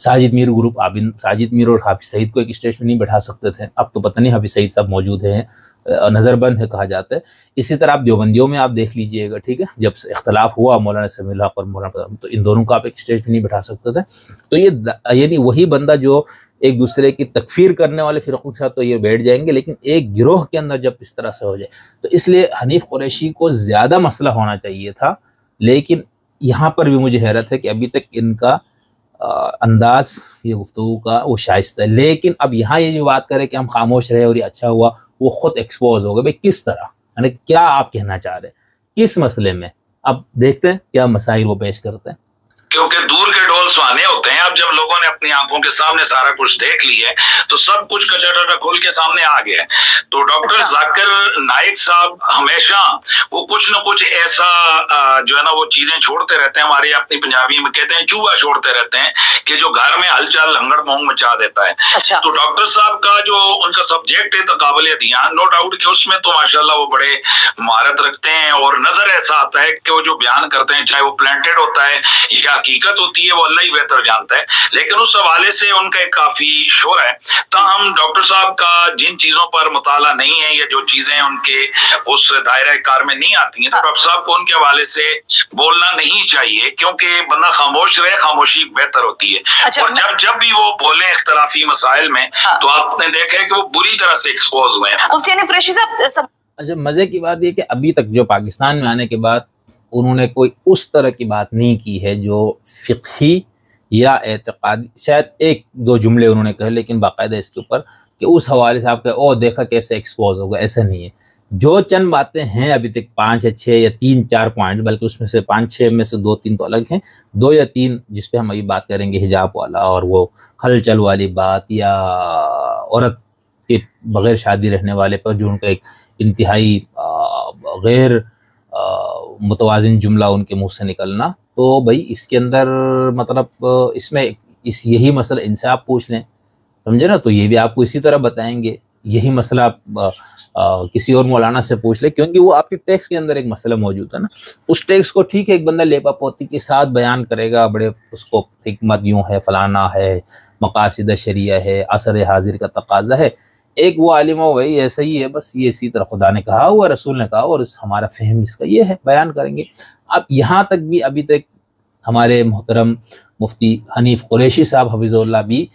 ساجد میر گروپ، ساجد میر اور حافظ سعید کو ایک اسٹیج پہ نہیں بیٹھا سکتے تھے، اب تو پتہ نہیں حافظ سعید صاحب موجود ہیں، نظر بند ہے کہا جاتا ہے۔ اسی طرح آپ دیوبندیوں میں آپ دیکھ لیجئے گا، ٹھیک ہے، جب اختلاف ہوا مولانا سمیع الحق اور مولانا، تو ان دونوں کو آپ ایک اسٹیج پہ نہیں بٹھا سکتے تھے۔ تو یہ یعنی وہی بندہ جو ایک دوسرے کی تکفیر کرنے والے فرقوں کے ساتھ تو یہ بیٹھ جائیں گے، لیکن ایک گروہ کے اندر جب اس طرح سے ہو جائے، تو اس لیے حنیف قریشی کو زیادہ مسئلہ ہونا چاہیے تھا، لیکن یہاں پر بھی مجھے حیرت ہے کہ ابھی تک ان کا انداز یہ گفتگو کا وہ شائستہ ہے۔ لیکن اب یہاں یہ جو بات کرے کہ ہم خاموش رہے اور یہ اچھا ہوا، وہ خود ایکسپوز ہو گئے، بھئی کس طرح، یعنی کیا آپ کہنا چاہ رہے ہیں کس مسئلے میں؟ اب دیکھتے ہیں کیا مسائل وہ پیش کرتے ہیں، کیونکہ دور کے ڈول سہانے ہوتے ہیں۔ اب جب لوگوں نے اپنی آنکھوں کے سامنے سارا کچھ دیکھ لی ہے تو سب کچھ کچا کھول کے سامنے آ گیا ہے۔ تو ڈاکٹر ذاکر نائک صاحب ہمیشہ وہ کچھ نہ کچھ ایسا جو ہے نا وہ چیزیں چھوڑتے رہتے ہیں، ہمارے اپنی پنجابی میں کہتے ہیں چوہا چھوڑتے رہتے ہیں، کہ جو گھر میں ہلچل ہنگڑ مونگ مچا دیتا ہے۔ تو ڈاکٹر صاحب کا جو ان کا سبجیکٹ ہے تقابل ادیان، نو ڈاؤٹ کہ اس میں تو ماشاءاللہ وہ بڑے مہارت رکھتے ہیں، اور نظر ایسا آتا ہے کہ وہ جو بیان کرتے ہیں چاہے وہ پلانٹڈ ہوتا ہے یا حقیقت ہوتی ہے وہ اللہ ہی بہتر جانتا ہے، لیکن اس حوالے سے ان کا ایک کافی شور ہے۔ تاہم ڈاکٹر صاحب کا جن چیزوں پر مطالعہ نہیں ہے یا جو چیزیں ان کے اس دائرہ کار میں نہیں آتی ہیں، تو ڈاکٹر صاحب کو ان کے حوالے سے بولنا نہیں چاہیے، کیونکہ بندہ خاموش رہے، خاموشی بہتر ہوتی ہے۔ اور جب بھی وہ بولیں اختلافی مسائل میں تو آپ نے دیکھا ہے کہ وہ بری طرح سے ایکسپوز ہوئے ہیں۔ اچھا، مزے کی بات یہ کہ ابھی تک جو پاکستان میں آنے کے بعد انہوں نے کوئی اس طرح کی بات نہیں کی ہے جو فقہی یا اعتقادی، شاید ایک دو جملے انہوں نے کہے، لیکن باقاعدہ اس کے اوپر کہ اس حوالے سے آپ کہ او دیکھا کیسے ایکسپوز ہوگا، ایسا نہیں ہے۔ جو چند باتیں ہیں ابھی تک 5 یا 6 یا 3-4 پوائنٹ، بلکہ اس میں سے 5-6 میں سے 2-3 تو الگ ہیں، 2 یا 3 جس پہ ہم ابھی بات کریں گے، حجاب والا اور وہ ہلچل والی بات، یا عورت کے بغیر شادی رہنے والے پر جو ان کا ایک انتہائی غیر متوازن جملہ ان کے منہ سے نکلنا، تو بھائی اس کے اندر مطلب اس میں یہی مسئلہ ان سے آپ پوچھ لیں، سمجھے نا، تو یہ بھی آپ کو اسی طرح بتائیں گے یہی مسئلہ کسی اور مولانا سے پوچھ لے، کیونکہ وہ آپ کے ٹیکسٹ کے اندر ایک مسئلہ موجود ہے نا، اس ٹیکسٹ کو ٹھیک ہے ایک بندہ لیپا پوتی کے ساتھ بیان کرے گا، بڑے اس کو حکمت یوں ہے، فلانا ہے، مقاصد شریعہ ہے، عصر حاضر کا تقاضا ہے، ایک وہ عالم ہو بھائی ایسا ہی ہے، بس یہ اسی طرح خدا نے کہا ہوا، رسول نے کہا، اور ہمارا فہم اس کا یہ ہے، بیان کریں گے۔ اب یہاں تک بھی ابھی تک ہمارے محترم مفتی حنیف قریشی صاحب حفظ اللہ بھی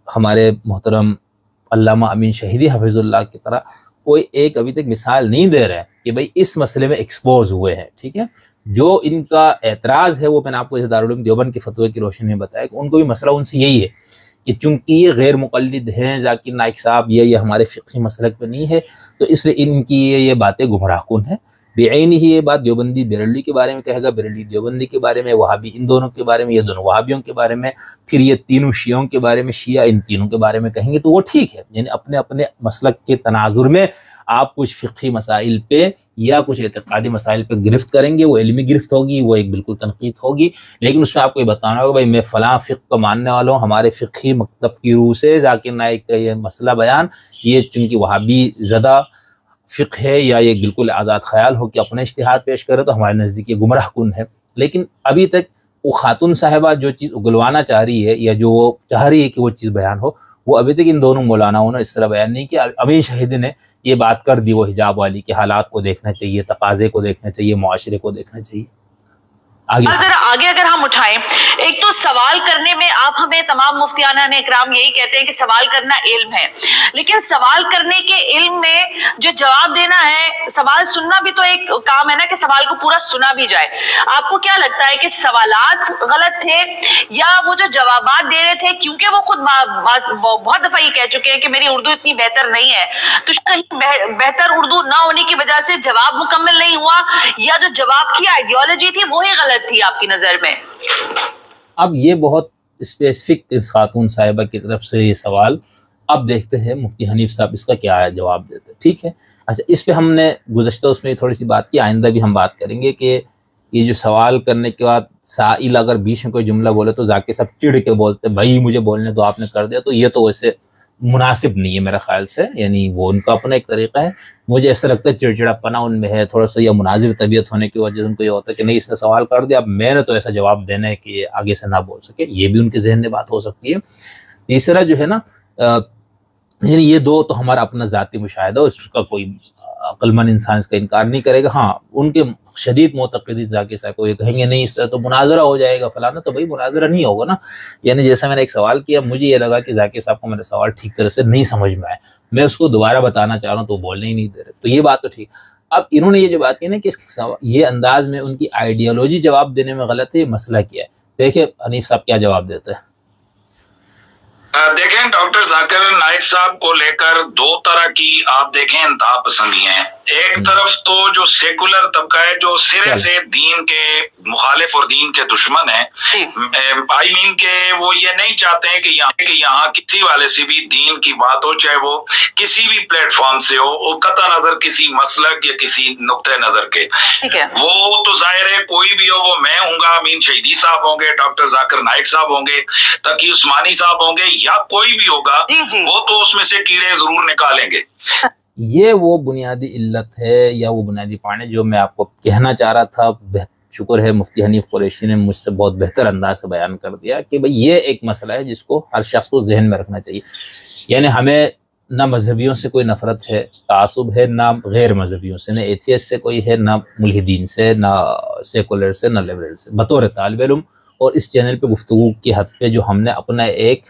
ہمارے محترم علامہ امین شہیدی حفظ اللہ کی طرح کوئی ایک ابھی تک مثال نہیں دے رہے کہ بھئی اس مسئلے میں ایکسپوز ہوئے ہیں، ٹھیک ہے۔ جو ان کا اعتراض ہے وہ میں نے آپ کو دارالعلوم دیوبند کے فتوے کی روشنی میں بتایا کہ ان کو بھی مسئلہ ان سے یہی ہے کہ چونکہ یہ غیر مقلد ہیں ذاکر نائک صاحب، یہ ہمارے فقہی مسلک پہ نہیں ہے، تو اس لیے ان کی یہ باتیں گمراہ کن ہیں۔ بعین ہی یہ بات دیوبندی بریلوی کے بارے میں کہے گا، بریلوی دیوبندی کے بارے میں، وہابی ان دونوں کے بارے میں، یہ دونوں وہابیوں کے بارے میں، پھر یہ تینوں شیعوں کے بارے میں، شیعہ ان تینوں کے بارے میں کہیں گے، تو وہ ٹھیک ہے، یعنی اپنے اپنے مسلک کے تناظر میں آپ کچھ فقہی مسائل پہ یا کچھ اعتقادی مسائل پہ گرفت کریں گے، وہ علمی گرفت ہوگی، وہ ایک بالکل تنقید ہوگی، لیکن اس میں آپ کو یہ بتانا ہوگا بھائی میں فلاں فقہ کا ماننے والا ہوں، ہمارے فقہی مکتب کی روح سے ذاکر نائک کا یہ مسئلہ بیان، یہ چونکہ وہابی زدہ فقہ ہے یا یہ بالکل آزاد خیال ہو کہ اپنے اجتہاد پیش کرے، تو ہمارے نزدیک یہ گمراہ کن ہے۔ لیکن ابھی تک وہ خاتون صاحبہ جو چیز اگلوانا چاہ رہی ہے یا جو وہ چاہ رہی ہے کہ وہ چیز بیان ہو، وہ ابھی تک ان دونوں مولاناؤں نے اس طرح بیان نہیں کیا۔ امین شہیدی نے یہ بات کر دی وہ حجاب والی کہ حالات کو دیکھنا چاہیے، تقاضے کو دیکھنا چاہیے، معاشرے کو دیکھنا چاہیے۔ ذرا آگے اگر ہم اٹھائیں، ایک تو سوال کرنے میں آپ ہمیں تمام مفتیان اکرام یہی کہتے ہیں کہ سوال کرنا علم ہے، لیکن سوال کرنے کے علم میں جو جواب دینا ہے، سوال سننا بھی تو ایک کام ہے نا کہ سوال کو پورا سنا بھی جائے۔ آپ کو کیا لگتا ہے کہ سوالات غلط تھے یا وہ جو جوابات دے رہے تھے، کیونکہ وہ خود بہت دفعہ یہ کہہ چکے ہیں کہ میری اردو اتنی بہتر نہیں ہے، تو کہیں بہتر اردو نہ ہونے کی وجہ سے جواب مکمل نہیں ہوا، یا جو جواب کی آئیڈیالوجی تھی وہی غلط تھی آپ کی نظر میں؟ اب یہ بہت اسپیسیفک اس خاتون صاحبہ کی طرف سے یہ سوال، اب دیکھتے ہیں مفتی حنیف صاحب اس کا کیا جواب دیتے، ٹھیک ہے۔ اچھا، اس پہ ہم نے گزشتہ اس میں تھوڑی سی بات کی، آئندہ بھی ہم بات کریں گے کہ یہ جو سوال کرنے کے بعد سائل اگر بیچ میں کوئی جملہ بولے تو ذاکر صاحب چڑ کے بولتے بھائی مجھے بولنے تو آپ نے کر دیا، تو یہ تو ویسے مناسب نہیں ہے میرے خیال سے، یعنی وہ ان کا اپنا ایک طریقہ ہے۔ مجھے ایسا لگتا ہے چڑچڑا پنا ان میں ہے تھوڑا سا، یا مناظر طبیعت ہونے کی وجہ سے ان کو یہ ہوتا ہے کہ نہیں اس نے سوال کر دیا، اب میں نے تو ایسا جواب دینا ہے کہ آگے سے نہ بول سکے، یہ بھی ان کے ذہن میں بات ہو سکتی ہے۔ تیسرا جو ہے نا، یعنی یہ دو تو ہمارا اپنا ذاتی مشاہدہ، اس کا کوئی عقل مند انسان اس کا انکار نہیں کرے گا۔ ہاں، ان کے شدید معتقدی ذاکر صاحب کو یہ کہیں گے نہیں اس طرح تو مناظرہ ہو جائے گا فلانا، تو بھائی مناظرہ نہیں ہوگا نا۔ یعنی جیسا میں نے ایک سوال کیا، مجھے یہ لگا کہ ذاکر صاحب کو میرا سوال ٹھیک طرح سے نہیں سمجھ میں آیا، میں اس کو دوبارہ بتانا چاہ رہا ہوں تو وہ بولنے ہی نہیں دے رہے، تو یہ بات تو ٹھیک۔ اب انہوں نے یہ جو بات کی نا کہ یہ انداز میں ان کی آئیڈیالوجی جواب دینے میں غلط ہے، یہ مسئلہ کیا ہے، دیکھیں حنیف صاحب کیا جواب دیتے ہیں۔ دیکھیں ڈاکٹر ذاکر نائک صاحب کو لے کر دو طرح کی آپ دیکھیں انتہا پسندیاں ہیں۔ ایک طرف تو جو سیکولر طبقہ ہے جو سرے سے دین کے مخالف اور دین کے دشمن ہیں، آئی مین کہ وہ یہ نہیں چاہتے ہیں کہ یہاں کسی والے سے بھی دین کی بات ہو، چاہے وہ کسی بھی پلیٹ فارم سے ہو، قطع نظر کسی مسلک یا کسی نقطۂ نظر کے، وہ تو ظاہر ہے کوئی بھی ہو، وہ میں ہوں گا، امین شہیدی صاحب ہوں گے، ڈاکٹر ذاکر نائک صاحب ہوں گے، تقی عثمانی صاحب ہوں گے، یا کوئی بھی ہوگا، وہ تو اس میں سے کیڑے ضرور نکالیں گے۔ یہ وہ بنیادی علت ہے یا وہ بنیادی پوائنٹ جو میں آپ کو کہنا چاہ رہا تھا۔ شکر ہے مفتی حنیف قریشی نے مجھ سے بہت بہتر انداز سے بیان کر دیا کہ بھئی یہ ایک مسئلہ ہے جس کو ہر شخص کو ذہن میں رکھنا چاہیے۔ یعنی ہمیں نہ مذہبیوں سے کوئی نفرت ہے، تعصب ہے، نہ غیر مذہبیوں سے، نہ ایتھیسٹ سے کوئی ہے، نہ ملحدین سے، نہ سیکولر سے، نہ لیبرل سے۔ بطور طالب علم اور اس چینل پہ گفتگو کی حد پہ جو ہم نے اپنا ایک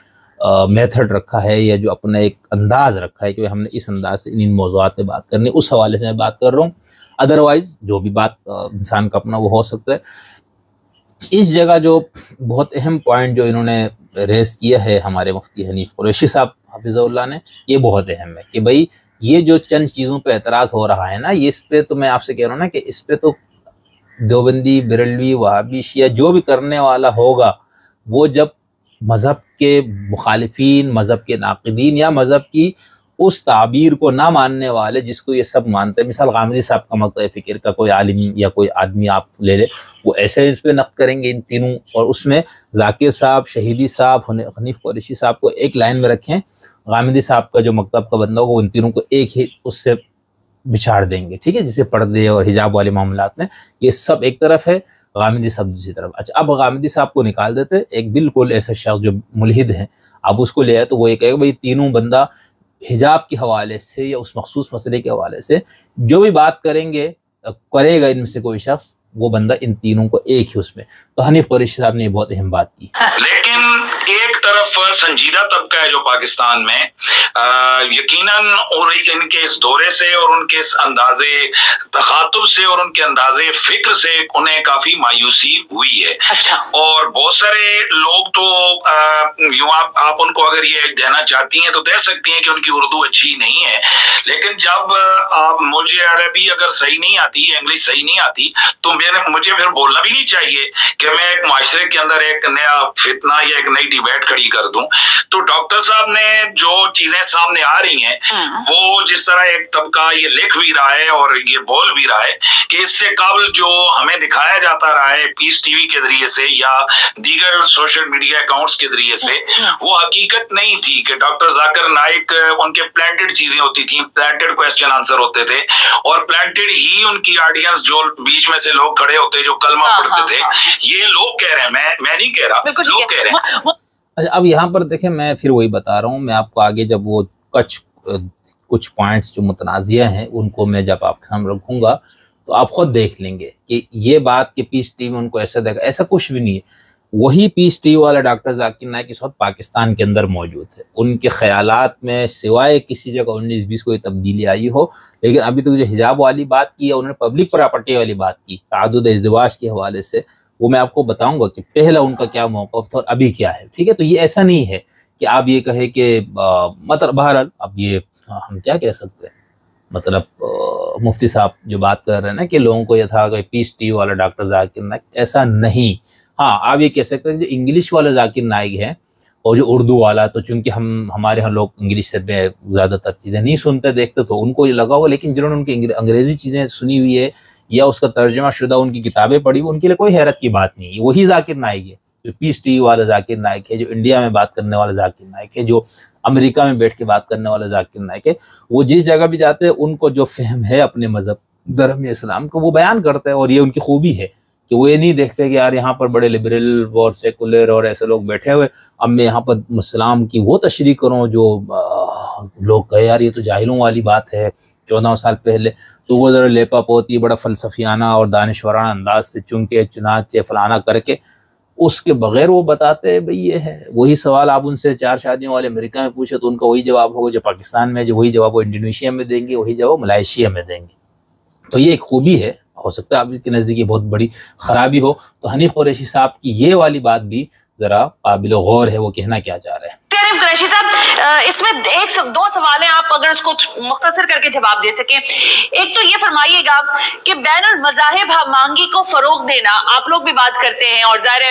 میتھڈ رکھا ہے یا جو اپنا ایک انداز رکھا ہے کہ ہم نے اس انداز سے ان موضوعات پہ بات کرنی، اس حوالے سے میں بات کر رہا ہوں۔ ادروائز جو بھی بات انسان کا اپنا وہ ہو سکتا ہے۔ اس جگہ جو بہت اہم پوائنٹ جو انہوں نے ریز کیا ہے ہمارے مفتی حنیف قریشی صاحب حفظ اللہ نے، یہ بہت اہم ہے کہ بھئی یہ جو چند چیزوں پہ اعتراض ہو رہا ہے نا، یہ اس پہ تو میں آپ سے کہہ رہا ہوں نا کہ اس پہ تو دیوبندی، بریلوی، وہابی، شیعہ جو بھی کرنے والا ہوگا، وہ جب مذہب کے مخالفین، مذہب کے ناقدین یا مذہب کی اس تعبیر کو نہ ماننے والے جس کو یہ سب مانتے ہیں، مثال غامدی صاحب کا مقطع فکر کا کوئی عالم یا کوئی آدمی آپ لے لے، وہ ایسے اس پہ نقد کریں گے ان تینوں، اور اس میں ذاکر صاحب، شہیدی صاحب، حنیف قریشی صاحب کو ایک لائن میں رکھیں، غامدی صاحب کا جو مکتب کا بندہ ہوگا ان تینوں کو ایک ہی اس سے بچھاڑ دیں گے، ٹھیک ہے، جسے پردے اور حجاب والے معاملات میں یہ سب ایک طرف ہے، غامدی صاحب دوسری طرف۔ اچھا، اب غامدی صاحب کو نکال دیتے، ایک بالکل ایسا شخص جو ملحد ہے، اب اس کو لے آئے تو وہ یہ کہے گا بھائی تینوں بندہ حجاب کے حوالے سے یا اس مخصوص مسئلے کے حوالے سے جو بھی بات کریں گے، کرے گا ان میں سے کوئی شخص، وہ بندہ ان تینوں کو ایک ہی اس میں۔ تو حنیف قریشی صاحب نے یہ بہت اہم بات کی۔ لیکن ایک طرف سنجیدہ طبقہ ہے جو پاکستان میں یقیناً اور ان کے اس دورے سے اور ان کے اس انداز تخاطب سے اور ان کے انداز فکر سے انہیں کافی مایوسی ہوئی ہے۔ اور بہت سارے لوگ تو یوں آپ ان کو اگر یہ دینا چاہتی ہیں تو دے سکتی ہیں کہ ان کی اردو اچھی نہیں ہے، لیکن جب مجھے عربی اگر صحیح نہیں آتی، انگلش صحیح نہیں آتی، تو مجھے پھر بولنا بھی نہیں چاہیے کہ میں ایک معاشرے کے اندر ایک نیا فتنہ یا ایک نئی ڈیبیٹ کھڑی کر دوں۔ تو ڈاکٹر صاحب نے جو چیزیں سامنے آ رہی ہیں، وہ جس طرح ایک طبقہ یہ لکھ بھی رہا ہے اور یہ بول بھی رہا ہے کہ اس سے قبل جو ہمیں دکھایا جاتا رہا ہے پیس ٹی وی کے ذریعے سے یا دیگر سوشل میڈیا اکاؤنٹس کے ذریعے سے، وہ حقیقت نہیں تھی کہ ڈاکٹر ذاکر نائک ان کے پلانٹڈ چیزیں ہوتی تھیں، پلانٹڈ کوسچن آنسر ہوتے تھے، اور پلانٹڈ ہی ان کی آڈینس جو بیچ میں سے لوگ کھڑے ہوتے جو کلمہ پڑھتے تھے، یہ لوگ کہہ رہے ہیں، میں نہیں کہہ رہا، لوگ کہہ رہے ہیں۔ اچھا، اب یہاں پر دیکھیں، میں پھر وہی بتا رہا ہوں، میں آپ کو آگے جب وہ کچھ پوائنٹس جو متنازعہ ہیں ان کو میں جب آپ کے سامنے رکھوں گا تو آپ خود دیکھ لیں گے کہ یہ بات کہ پیس ٹی وی ان کو ایسا دیکھا، ایسا کچھ بھی نہیں ہے۔ وہی پیس ٹی وی والا ڈاکٹر ذاکر نائک اس وقت پاکستان کے اندر موجود ہے، ان کے خیالات میں سوائے کسی جگہ 19-20 کوئی تبدیلی آئی ہو، لیکن ابھی تک جو حجاب والی بات کی ہے، انہوں نے پبلک پراپرٹی والی بات کی تعدد ازدواج کے حوالے سے، وہ میں آپ کو بتاؤں گا کہ پہلا ان کا کیا موقف تھا اور ابھی کیا ہے، ٹھیک ہے۔ تو یہ ایسا نہیں ہے کہ آپ یہ کہیں کہ مطلب بہرحال اب یہ ہم کیا کہہ سکتے ہیں، مطلب مفتی صاحب جو بات کر رہے ہیں نا کہ لوگوں کو یہ تھا کہ پیس ٹی وی والا ڈاکٹر ذاکر نائک، ایسا نہیں۔ ہاں، آپ یہ کہہ سکتے ہیں جو انگلش والا ذاکر نائک ہے اور جو اردو والا، تو چونکہ ہمارے ہاں لوگ انگلش سے زیادہ تر چیزیں نہیں سنتے دیکھتے تو ان کو یہ لگا ہوگا، لیکن جنہوں نے ان کی انگریزی چیزیں سنی ہوئی ہے یا اس کا ترجمہ شدہ ان کی کتابیں پڑھی، ان کے لیے کوئی حیرت کی بات نہیں ہے۔ وہی ذاکر نائک ہے جو پیس ٹی وی والا ذاکر نائک ہے، جو انڈیا میں بات کرنے والا ذاکر نائک ہے، جو امریکہ میں بیٹھ کے بات کرنے والا ذاکر نائک ہے۔ وہ جس جگہ بھی جاتے ہیں ان کو جو فہم ہے اپنے مذہب دھرم اسلام کو وہ بیان کرتے ہیں، اور یہ ان کی خوبی ہے کہ وہ یہ نہیں دیکھتے کہ یار یہاں پر بڑے لبرل اور سیکولر اور ایسے لوگ بیٹھے ہوئے، اب میں یہاں پر اسلام کی وہ تشریح کروں جو لوگ کہے یار یہ تو جاہلوں والی بات ہے 14 سال پہلے، تو وہ ذرا لیپا پوتی بڑا فلسفیانہ اور دانشورانہ انداز سے چونکہ چنانچہ فلانا کر کے اس کے بغیر وہ بتاتے ہیں بھئی یہ ہے۔ وہی سوال آپ ان سے 4 شادیوں والے امریکہ میں پوچھے تو ان کا وہی جواب ہوگا جو پاکستان میں، جو وہی جواب وہ انڈونیشیا میں دیں گے، وہی جواب ملائیشیا میں دیں گے۔ تو یہ ایک خوبی ہے، ہو سکتا ہے آپ کے نزدیک یہ بہت بڑی خرابی ہو۔ تو حنیف قریشی صاحب کی یہ والی بات بھی ذرا قابل غور ہے، وہ کہنا کیا چاہ رہے ہیں۔ حنیف قریشی صاحب، اس میں دو سوال ہیں، آپ اگر اس کو مختصر کر کے جواب دے سکیں۔ ایک تو یہ فرمائیے گا کہ بین المذاہب ہم آہنگی کو فروغ دینا، آپ لوگ بھی بات کرتے ہیں، اور ظاہر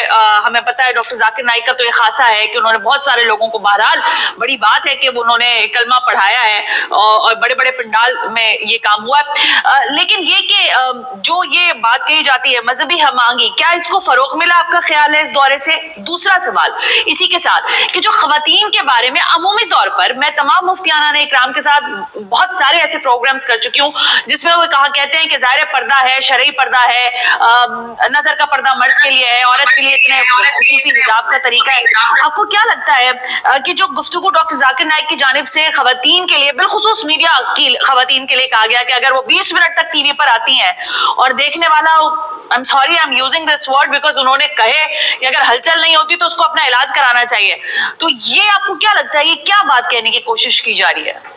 ہمیں پتہ ہے ڈاکٹر ذاکر نائک کا تو یہ خاصہ ہے کہ انہوں نے بہت سارے لوگوں کو، بہرحال بڑی بات ہے کہ انہوں نے کلمہ پڑھایا ہے اور بڑے بڑے پنڈال میں یہ کام ہوا ہے، لیکن یہ کہ جو یہ بات کہی جاتی ہے مذہبی ہم آہنگی، کیا اس کو فروغ ملا آپ کا خیال ہے اس دورے سے؟ دوسرا سوال اسی کے ساتھ کہ جو خواتین کے بارے میں عمومی طور پر میں تمام مفتیانہ اکرام کے ساتھ بہت سارے ایسے پروگرامز کر چکی ہوں جس میں وہ کہتے ہیں کہ ظاہر پردہ ہے، شرعی پردہ ہے، نظر کا پردہ مرد کے لیے ہے، عورت کے لیے اتنے خصوصی حجاب کا طریقہ ہے۔ آپ کو کیا لگتا ہے کہ جو گفتگو ڈاکٹر ذاکر نائک کی جانب سے خواتین کے لیے، بالخصوص میڈیا کی خواتین کے لیے کہا گیا کہ اگر وہ 20 منٹ تک ٹی وی پر آتی ہیں اور دیکھنے والا، I'm sorry I'm using this word because انہوں نے کہے کہ اگر ہلچل نہیں ہوتی تو اس کو اپنا علاج کرانا چاہیے، تو یہ آپ کو کیا لگتا ہے یہ کیا بات کہنے کی کوشش کی جا رہی ہے؟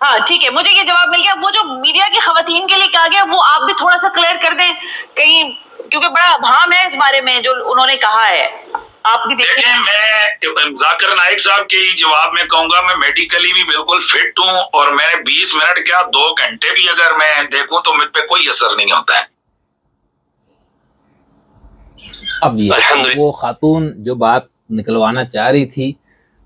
ہاں ٹھیک ہے، مجھے یہ جواب مل گیا. وہ جو میڈیا کی خواتین کے لیے کہا گیا وہ آپ بھی تھوڑا سا کلیئر کر دیں کہیں، کیونکہ بڑا ابہام ہے اس بارے میں جو انہوں نے کہا ہے. آپ بھی دیکھیں، میں ذاکر نائک صاحب کے ہی جواب میں کہوں گا، میں میڈیکلی بھی بالکل فٹ ہوں، اور میں نے 20 منٹ کیا 2 گھنٹے بھی اگر میں دیکھوں تو مجھ پہ کوئی اثر نہیں ہوتا ہے. اب یہ وہ خاتون جو بات نکلوانا چاہ رہی تھی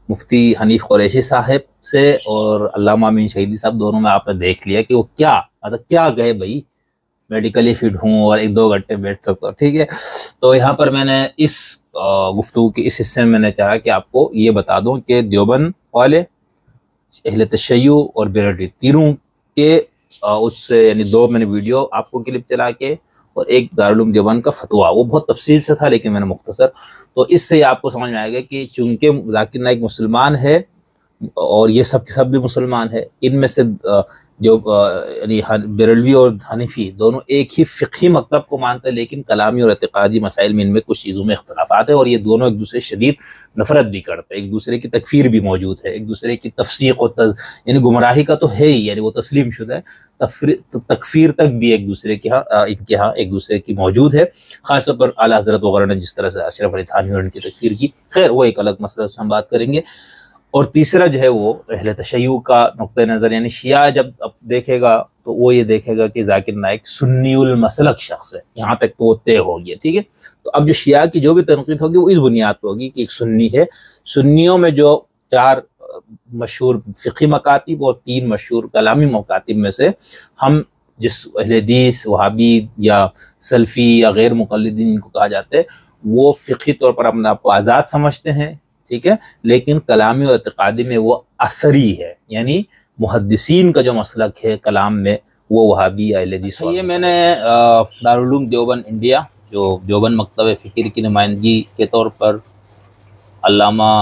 مفتی حنیف قریشی صاحب سے اور علامہ امین شہیدی صاحب، دونوں میں آپ نے دیکھ لیا کہ وہ کیا کہے بھائی میڈیکلی فٹ ہوں اور 1-2 گھنٹے بیٹھ سکتا ہوں. ٹھیک ہے، تو یہاں پر میں نے اس گفتگو کے اس حصے میں میں نے چاہا کہ آپ کو یہ بتا دوں کہ دیوبند والے، اہل تشیع اور بریلوی تینوں کے اس سے یعنی 2 میں نے ویڈیو آپ کو کلپ چلا کے اور ایک دارالعلوم دیوبند کا فتویٰ، وہ بہت تفصیل سے تھا لیکن میں نے مختصر، تو اس سے آپ کو سمجھ میں آئے گا کہ چونکہ ذاکر نائک مسلمان ہے اور یہ سب کے سب بھی مسلمان ہے، ان میں سے جو یعنی بریلوی اور حنفی دونوں ایک ہی فقہی مکتب کو مانتے ہیں، لیکن کلامی اور اعتقادی مسائل میں ان میں کچھ چیزوں میں اختلافات ہیں، اور یہ دونوں ایک دوسرے شدید نفرت بھی کرتے ہیں، ایک دوسرے کی تکفیر بھی موجود ہے، ایک دوسرے کی تفسیق و یعنی گمراہی کا تو ہے ہی، یعنی وہ تسلیم شدہ ہے، تکفیر تک بھی ایک دوسرے کے ہاں ایک دوسرے کی موجود ہے، خاص طور پر اعلیٰ حضرت وغیرہ نے جس طرح سے اشرف علی تھانوی اور ان کی تکفیر کی. خیر وہ ایک الگ مسئلہ سے ہم بات کریں گے. اور تیسرا جو ہے وہ اہل تشیع کا نقطہ نظر، یعنی شیعہ جب اب دیکھے گا تو وہ یہ دیکھے گا کہ ذاکر نائک سنی المسلک شخص ہے، یہاں تک تو وہ طے ہو گیا. ٹھیک ہے، تو اب جو شیعہ کی جو بھی تنقید ہوگی وہ اس بنیاد پہ ہوگی کہ ایک سنی ہے، سنیوں میں جو 4 مشہور فقہی مکاتب اور 3 مشہور کلامی مکاتب میں سے ہم جس اہل حدیث، وہابی یا سلفی یا غیر مقلدین کو کہا جاتا ہے، وہ فقہی طور پر اپنے آپ کو آزاد سمجھتے ہیں. ٹھیک ہے، لیکن کلامی اور اعتقادی میں وہ اثری ہے، یعنی محدثین کا جو مسلک ہے کلام میں وہ وہابی یا اہل حدیث. یہ میں نے دارالعلوم دیوبند انڈیا جو دیوبند مکتب فکر کی نمائندگی کے طور پر علامہ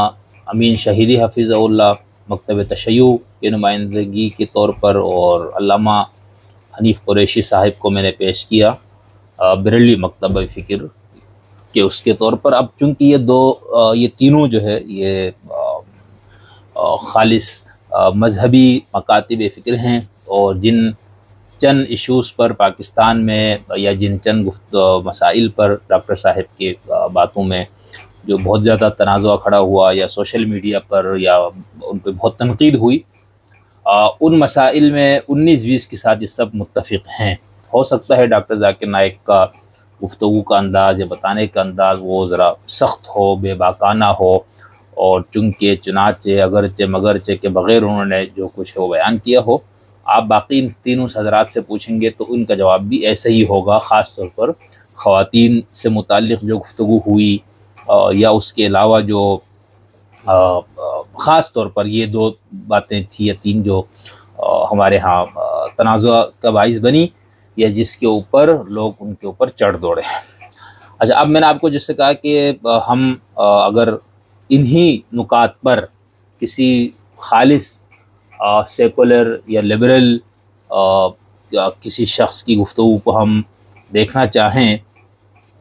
امین شہیدی حفظہ اللہ، مکتب تشیع کی نمائندگی کے طور پر، اور علامہ حنیف قریشی صاحب کو میں نے پیش کیا بریلوی مکتب فکر کہ اس کے طور پر. اب چونکہ یہ تینوں جو ہے یہ خالص مذہبی مکاتب فکر ہیں، اور جن چند ایشوز پر پاکستان میں یا جن چند مسائل پر ڈاکٹر صاحب کے باتوں میں جو بہت زیادہ تنازع کھڑا ہوا یا سوشل میڈیا پر یا ان پہ بہت تنقید ہوئی، ان مسائل میں 19-20 کے ساتھ یہ سب متفق ہیں. ہو سکتا ہے ڈاکٹر ذاکر نائک کا گفتگو کا انداز یا بتانے کا انداز وہ ذرا سخت ہو، بے باکانہ ہو، اور چنانچہ اگرچہ مگرچہ کے بغیر انہوں نے جو کچھ وہ بیان کیا ہو. آپ باقی ان تینوں حضرات سے پوچھیں گے تو ان کا جواب بھی ایسا ہی ہوگا، خاص طور پر خواتین سے متعلق جو گفتگو ہوئی یا اس کے علاوہ جو خاص طور پر یہ 2 باتیں تھیں یا 3 جو ہمارے ہاں تنازع کا باعث بنی یا جس کے اوپر لوگ ان کے اوپر چڑھ دوڑے. اچھا، اب میں نے آپ کو جس سے کہا کہ ہم اگر انہی نکات پر کسی خالص سیکولر یا لبرل کسی شخص کی گفتگو کو ہم دیکھنا چاہیں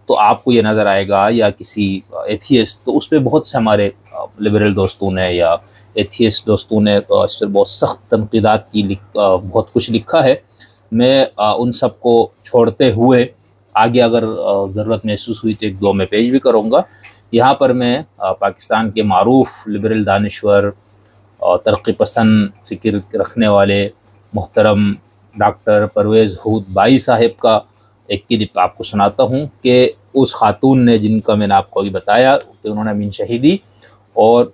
تو آپ کو یہ نظر آئے گا، یا کسی ایتھیسٹ، تو اس پہ بہت سے ہمارے لبرل دوستوں نے یا ایتھیسٹ دوستوں نے اس پر بہت سخت تنقیدات کی، بہت کچھ لکھا ہے. میں ان سب کو چھوڑتے ہوئے آگے اگر ضرورت محسوس ہوئی تو 1-2 میں پیش بھی کروں گا. یہاں پر میں پاکستان کے معروف لبرل دانشور اور ترقی پسند فکر رکھنے والے محترم ڈاکٹر پرویز ہود بائی صاحب کا ایک کلپ آپ کو سناتا ہوں کہ اس خاتون نے، جن کا میں نے آپ کو ابھی بتایا کہ انہوں نے امین شہیدی اور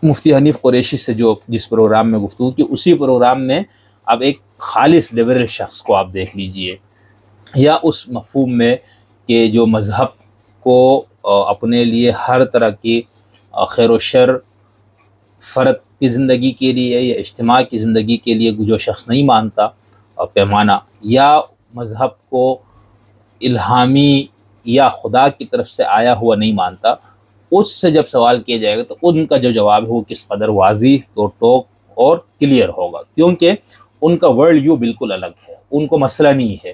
مفتی حنیف قریشی سے جس پروگرام میں گفتگو کی، اسی پروگرام میں اب ایک خالص لبرل شخص کو آپ دیکھ لیجئے، یا اس مفہوم میں کہ جو مذہب کو اپنے لیے ہر طرح کی خیر و شر فرد کی زندگی کے لیے یا اجتماع کی زندگی کے لیے جو شخص نہیں مانتا پیمانہ، یا مذہب کو الہامی یا خدا کی طرف سے آیا ہوا نہیں مانتا، اس سے جب سوال کیا جائے گا تو ان کا جو جواب ہے وہ کس قدر واضح، تو ٹوک اور کلیئر ہوگا، کیونکہ ان کا ورلڈ ویو بالکل الگ ہے، ان کو مسئلہ نہیں ہے.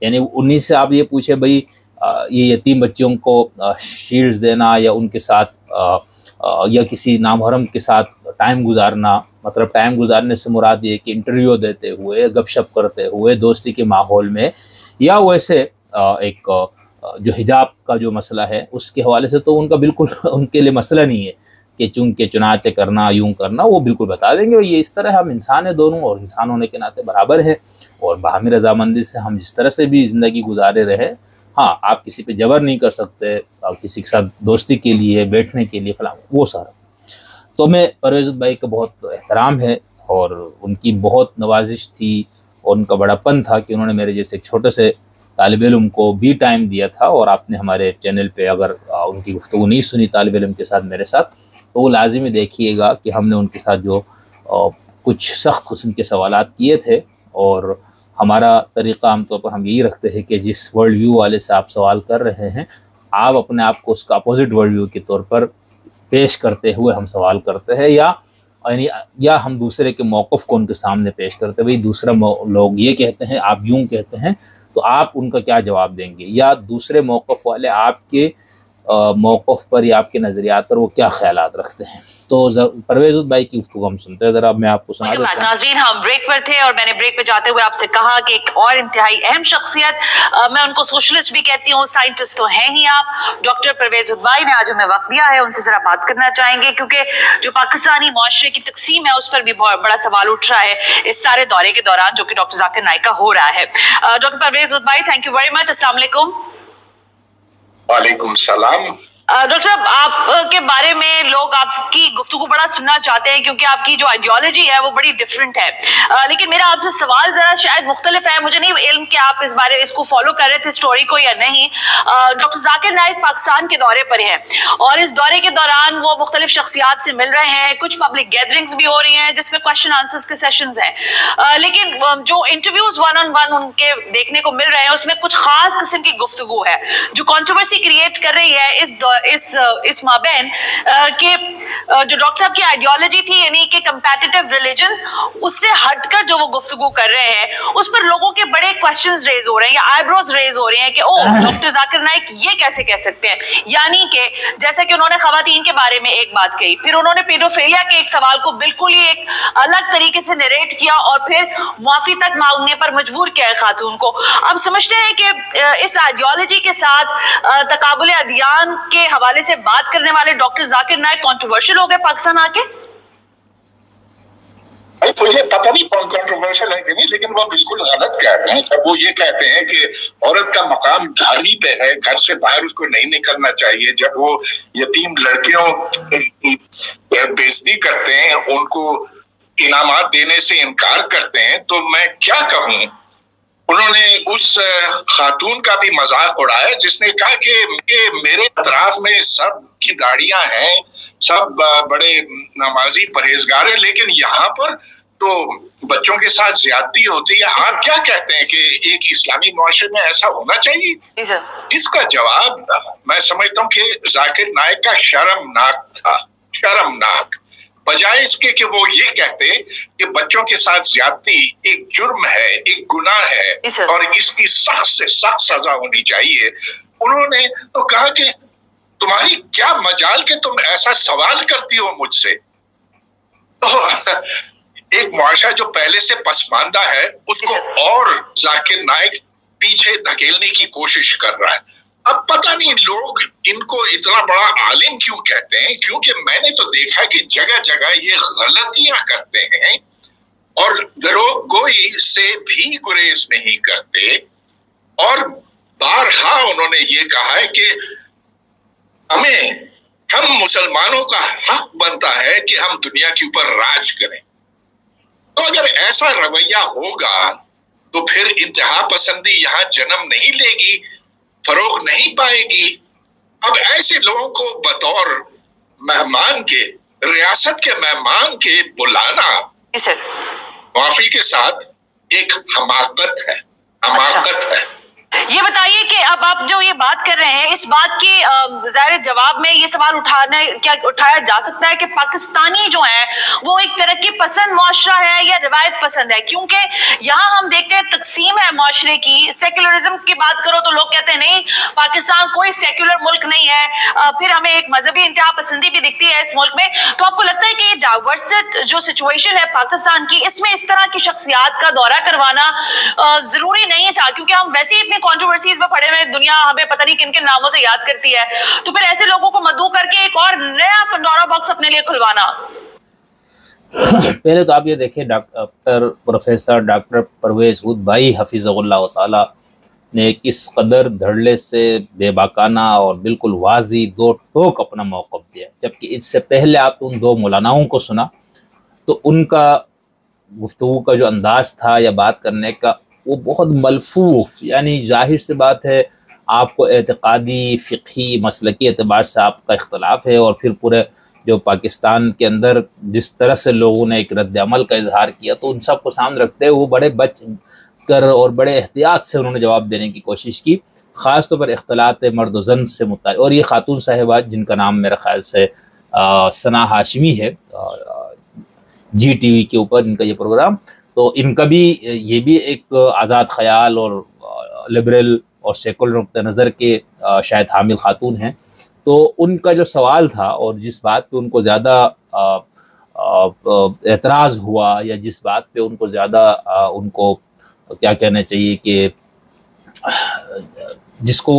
یعنی انہی سے آپ یہ پوچھیں بھئی یہ یتیم بچوں کو شیلڈز دینا یا ان کے ساتھ یا کسی نامحرم کے ساتھ ٹائم گزارنا مطلب ٹائم گزارنے سے مراد یہ کہ انٹرویو دیتے ہوئے، گپ شپ کرتے ہوئے، دوستی کے ماحول میں، یا ویسے ایک جو حجاب کا جو مسئلہ ہے اس کے حوالے سے تو ان کا بالکل ان کے لیے مسئلہ نہیں ہے کہ چونکہ چنانچہ کرنا، یوں کرنا، وہ بالکل بتا دیں گے. اور یہ اس طرح ہم انسان ہیں دونوں، اور انسان ہونے کے ناطے برابر ہیں، اور باہمی رضامندی سے ہم جس طرح سے بھی زندگی گزارے رہے. ہاں، آپ کسی پہ جبر نہیں کر سکتے، کسی کے ساتھ دوستی کے لیے، بیٹھنے کے لیے، فلاں، وہ سارا. تو میں پرویز بھائی کا بہت احترام ہے، اور ان کی بہت نوازش تھی، اور ان کا بڑا پن تھا کہ انہوں نے میرے جیسے ایک چھوٹے سے طالب علم کو بھی ٹائم دیا تھا. اور آپ نے ہمارے چینل پہ اگر ان کی گفتگو نہیں سنی طالب علم کے ساتھ میرے ساتھ، تو وہ لازمی دیکھیے گا کہ ہم نے ان کے ساتھ جو کچھ سخت قسم کے سوالات کیے تھے. اور ہمارا طریقہ عام طور پر ہم یہی رکھتے ہیں کہ جس ورلڈ ویو والے سے آپ سوال کر رہے ہیں، آپ اپنے آپ کو اس کا اپوزٹ ورلڈ ویو کے طور پر پیش کرتے ہوئے ہم سوال کرتے ہیں، یا ہم دوسرے کے موقف کو ان کے سامنے پیش کرتے ہیں. دوسرا لوگ یہ کہتے ہیں، آپ یوں کہتے ہیں، تو آپ ان کا کیا جواب دیں گے، یا دوسرے موقف والے آپ کے موقف پر یا آپ کے نظریات پر وہ کیا خیالات رکھتے ہیں. تو پرویز بھائی کی گفتگو ہم سنتے ہیں. ذرا میں آپ کو سنا دیتا ہوں. ناظرین، ہم بریک پر تھے اور میں نے بریک پہ جاتے ہوئے آپ سے کہا کہ ایک اور انتہائی اہم شخصیت، میں ان کو سوشلسٹ بھی کہتی ہوں، سائنٹسٹ تو ہیں ہی آپ، ڈاکٹر پرویز ادوئی نے آج ہمیں وقت دیا ہے. ان سے ذرا بات کرنا چاہیں گے کیونکہ جو پاکستانی معاشرے کی تقسیم ہے اس پر بھی بہت بڑا سوال اٹھ رہا ہے اس سارے دورے کے دوران جو کہ ڈاکٹر ذاکر نائک کا ہو رہا ہے. ڈاکٹر پرویز ادوئی، تھینک یو ویری مچ. السلام علیکم. وعلیکم السلام. ڈاکٹر صاحب، آپ کے بارے میں لوگ آپ کی گفتگو بڑا سننا چاہتے ہیں کیونکہ آپ کی جو آئیڈیالوجی ہے وہ بڑی ڈفرینٹ ہے، لیکن میرا آپ سے سوال ذرا شاید مختلف ہے. مجھے نہیں علم کہ آپ اس کو فالو کر رہے تھے اسٹوری کو یا نہیں. ڈاکٹر ذاکر نائک پاکستان کے دورے پر ہیں، اور اس دورے کے دوران وہ مختلف شخصیات سے مل رہے ہیں، کچھ پبلک گیدرنگز بھی ہو رہی ہیں جس میں کوشچن آنسرز کے سیشنز ہیں، لیکن جو انٹرویوز ون آن ون ان کے دیکھنے کو مل رہے ہیں اس میں کچھ خاص قسم کی گفتگو ہے جو کنٹروورسی کریٹ کر رہی ہے اس مابین کہ جو ڈاکٹر صاحب کی آئیڈیالوجی تھی، یعنی کہ کمپیٹیٹیو ریلیجن، اس سے ہٹ کر جو وہ گفتگو کر رہے ہیں اس پر لوگوں کے بڑے کوسچنز ریز ہو رہے ہیں یا آئی بروز ریز ہو رہے ہیں کہ ڈاکٹر ذاکر نائک یہ کیسے کہہ سکتے ہیں. یعنی کہ جیسے کہ انہوں نے خواتین کے بارے میں ایک بات کہی، پھر انہوں نے پیڈوفیلیا کے ایک سوال کو بالکل ہی ایک الگ طریقے سے نریٹ کیا اور پھر معافی تک مانگنے پر مجبور کیا ہے خاتون کو. اب سمجھتے ہیں کہ اس آئیڈیالوجی کے ساتھ تقابل ادیان کے حوالے سے بات کرنے والے ڈاکٹر ذاکر نائک کنٹروورشل ہو گئے پاکستان آ کے؟ مجھے پتہ نہیں کنٹروورشل ہے کہ نہیں، لیکن وہ بالکل غلط کہتے ہیں جب وہ یہ کہتے ہیں کہ عورت کا مقام گھر ہی پہ ہے، گھر سے باہر اس کو نہیں نکلنا چاہیے. جب وہ یتیم لڑکیوں بےعزتی کرتے ہیں، ان کو انعامات دینے سے انکار کرتے ہیں، تو میں کیا کہوں. انہوں نے اس خاتون کا بھی مذاق اڑایا جس نے کہا کہ میرے اطراف میں سب کی داڑیاں ہیں، سب بڑے نمازی پرہیزگار ہیں، لیکن یہاں پر تو بچوں کے ساتھ زیادتی ہوتی ہے. آپ کیا کہتے ہیں کہ ایک اسلامی معاشرے میں ایسا ہونا چاہیے؟ اس کا جواب میں سمجھتا ہوں کہ ذاکر نائک کا شرمناک تھا، شرمناک. بجائے اس کے کہ وہ یہ کہتے کہ بچوں کے ساتھ زیادتی ایک جرم ہے، ایک گناہ ہے اور اس کی سخت سے سخت سزا ہونی چاہیے، انہوں نے تو کہا کہ تمہاری کیا مجال کہ تم ایسا سوال کرتی ہو مجھ سے. ایک معاشرہ جو پہلے سے پسماندہ ہے اس کو اور ذاکر نائک پیچھے دھکیلنے کی کوشش کر رہا ہے. اب پتہ نہیں لوگ ان کو اتنا بڑا عالم کیوں کہتے ہیں، کیونکہ میں نے تو دیکھا کہ جگہ جگہ یہ غلطیاں کرتے ہیں اور دروغ گوئی سے بھی گریز نہیں کرتے. اور بارہا انہوں نے یہ کہا ہے کہ ہم مسلمانوں کا حق بنتا ہے کہ ہم دنیا کے اوپر راج کریں. تو اگر ایسا رویہ ہوگا تو پھر انتہا پسندی یہاں جنم نہیں لے گی، فروغ نہیں پائے گی. اب ایسے لوگوں کو بطور مہمان کے، ریاست کے مہمان کے بلانا معافی کے ساتھ ایک حماقت ہے، حماقت ہے. یہ بتائیے کہ اب آپ جو یہ بات کر رہے ہیں اس بات کے ظاہر جواب میں یہ سوال اٹھایا جا سکتا ہے کہ پاکستانی جو ہیں وہ ایک ترقی پسند معاشرہ ہے یا روایت پسند ہے، کیونکہ یہاں ہم دیکھتے ہیں تقسیم ہے معاشرے کی۔ سیکولرزم کی بات کرو تو لوگ کہتے ہیں نہیں پاکستان کوئی سیکولر ملک نہیں ہے، پھر ہمیں ایک مذہبی انتہا پسندی بھی دکھتی ہے اس ملک میں۔ تو آپ کو لگتا ہے کہ یہ ڈائیورسٹ جو سچویشن ہے پاکستان کی، اس میں اس طرح کی شخصیات کا دورہ کروانا ضروری نہیں تھا؟ کیونکہ ہم ویسے ہی اتنی کنٹروورسیز میں پڑے ہوئے، دنیا ہمیں پتہ نہیں کن کن ناموں سے یاد کرتی ہے، تو پھر ایسے لوگوں کو مدعو کر کے ایک اور نیا پنڈورا باکس اپنے لیے کھلوانا۔ پہلے تو آپ یہ دیکھیں پروفیسر ڈاکٹر پرویز ہود بھائی حفظہ اللہ تعالی نے کس قدر دھڑلے سے بے باکانہ اور بالکل واضح دو ٹوک اپنا موقف دیا، جبکہ اس سے پہلے آپ ان دو مولاناؤں کو سنا تو ان کا گفتگو کا جو انداز تھا یا بات کرنے کا وہ بہت ملفوف، یعنی ظاہر سی بات ہے آپ کو اعتقادی فقہی مسلکی اعتبار سے آپ کا اختلاف ہے، اور پھر پورے جو پاکستان کے اندر جس طرح سے لوگوں نے ایک رد عمل کا اظہار کیا تو ان سب کو سامنے رکھتے ہوئے وہ بڑے بچ کر اور بڑے احتیاط سے انہوں نے جواب دینے کی کوشش کی، خاص طور پر اختلاط مرد و زن سے متعلق۔ اور یہ خاتون صاحبات جن کا نام میرا خیال سے ثنا ہاشمی ہے، جی ٹی وی کے اوپر ان کا یہ پروگرام، تو ان کا بھی یہ بھی ایک آزاد خیال اور لبرل اور سیکولر نقطہ نظر کے شاید حامل خاتون ہیں۔ تو ان کا جو سوال تھا اور جس بات پہ ان کو زیادہ اعتراض ہوا یا جس بات پہ ان کو زیادہ ان کو کیا کہنا چاہیے کہ جس کو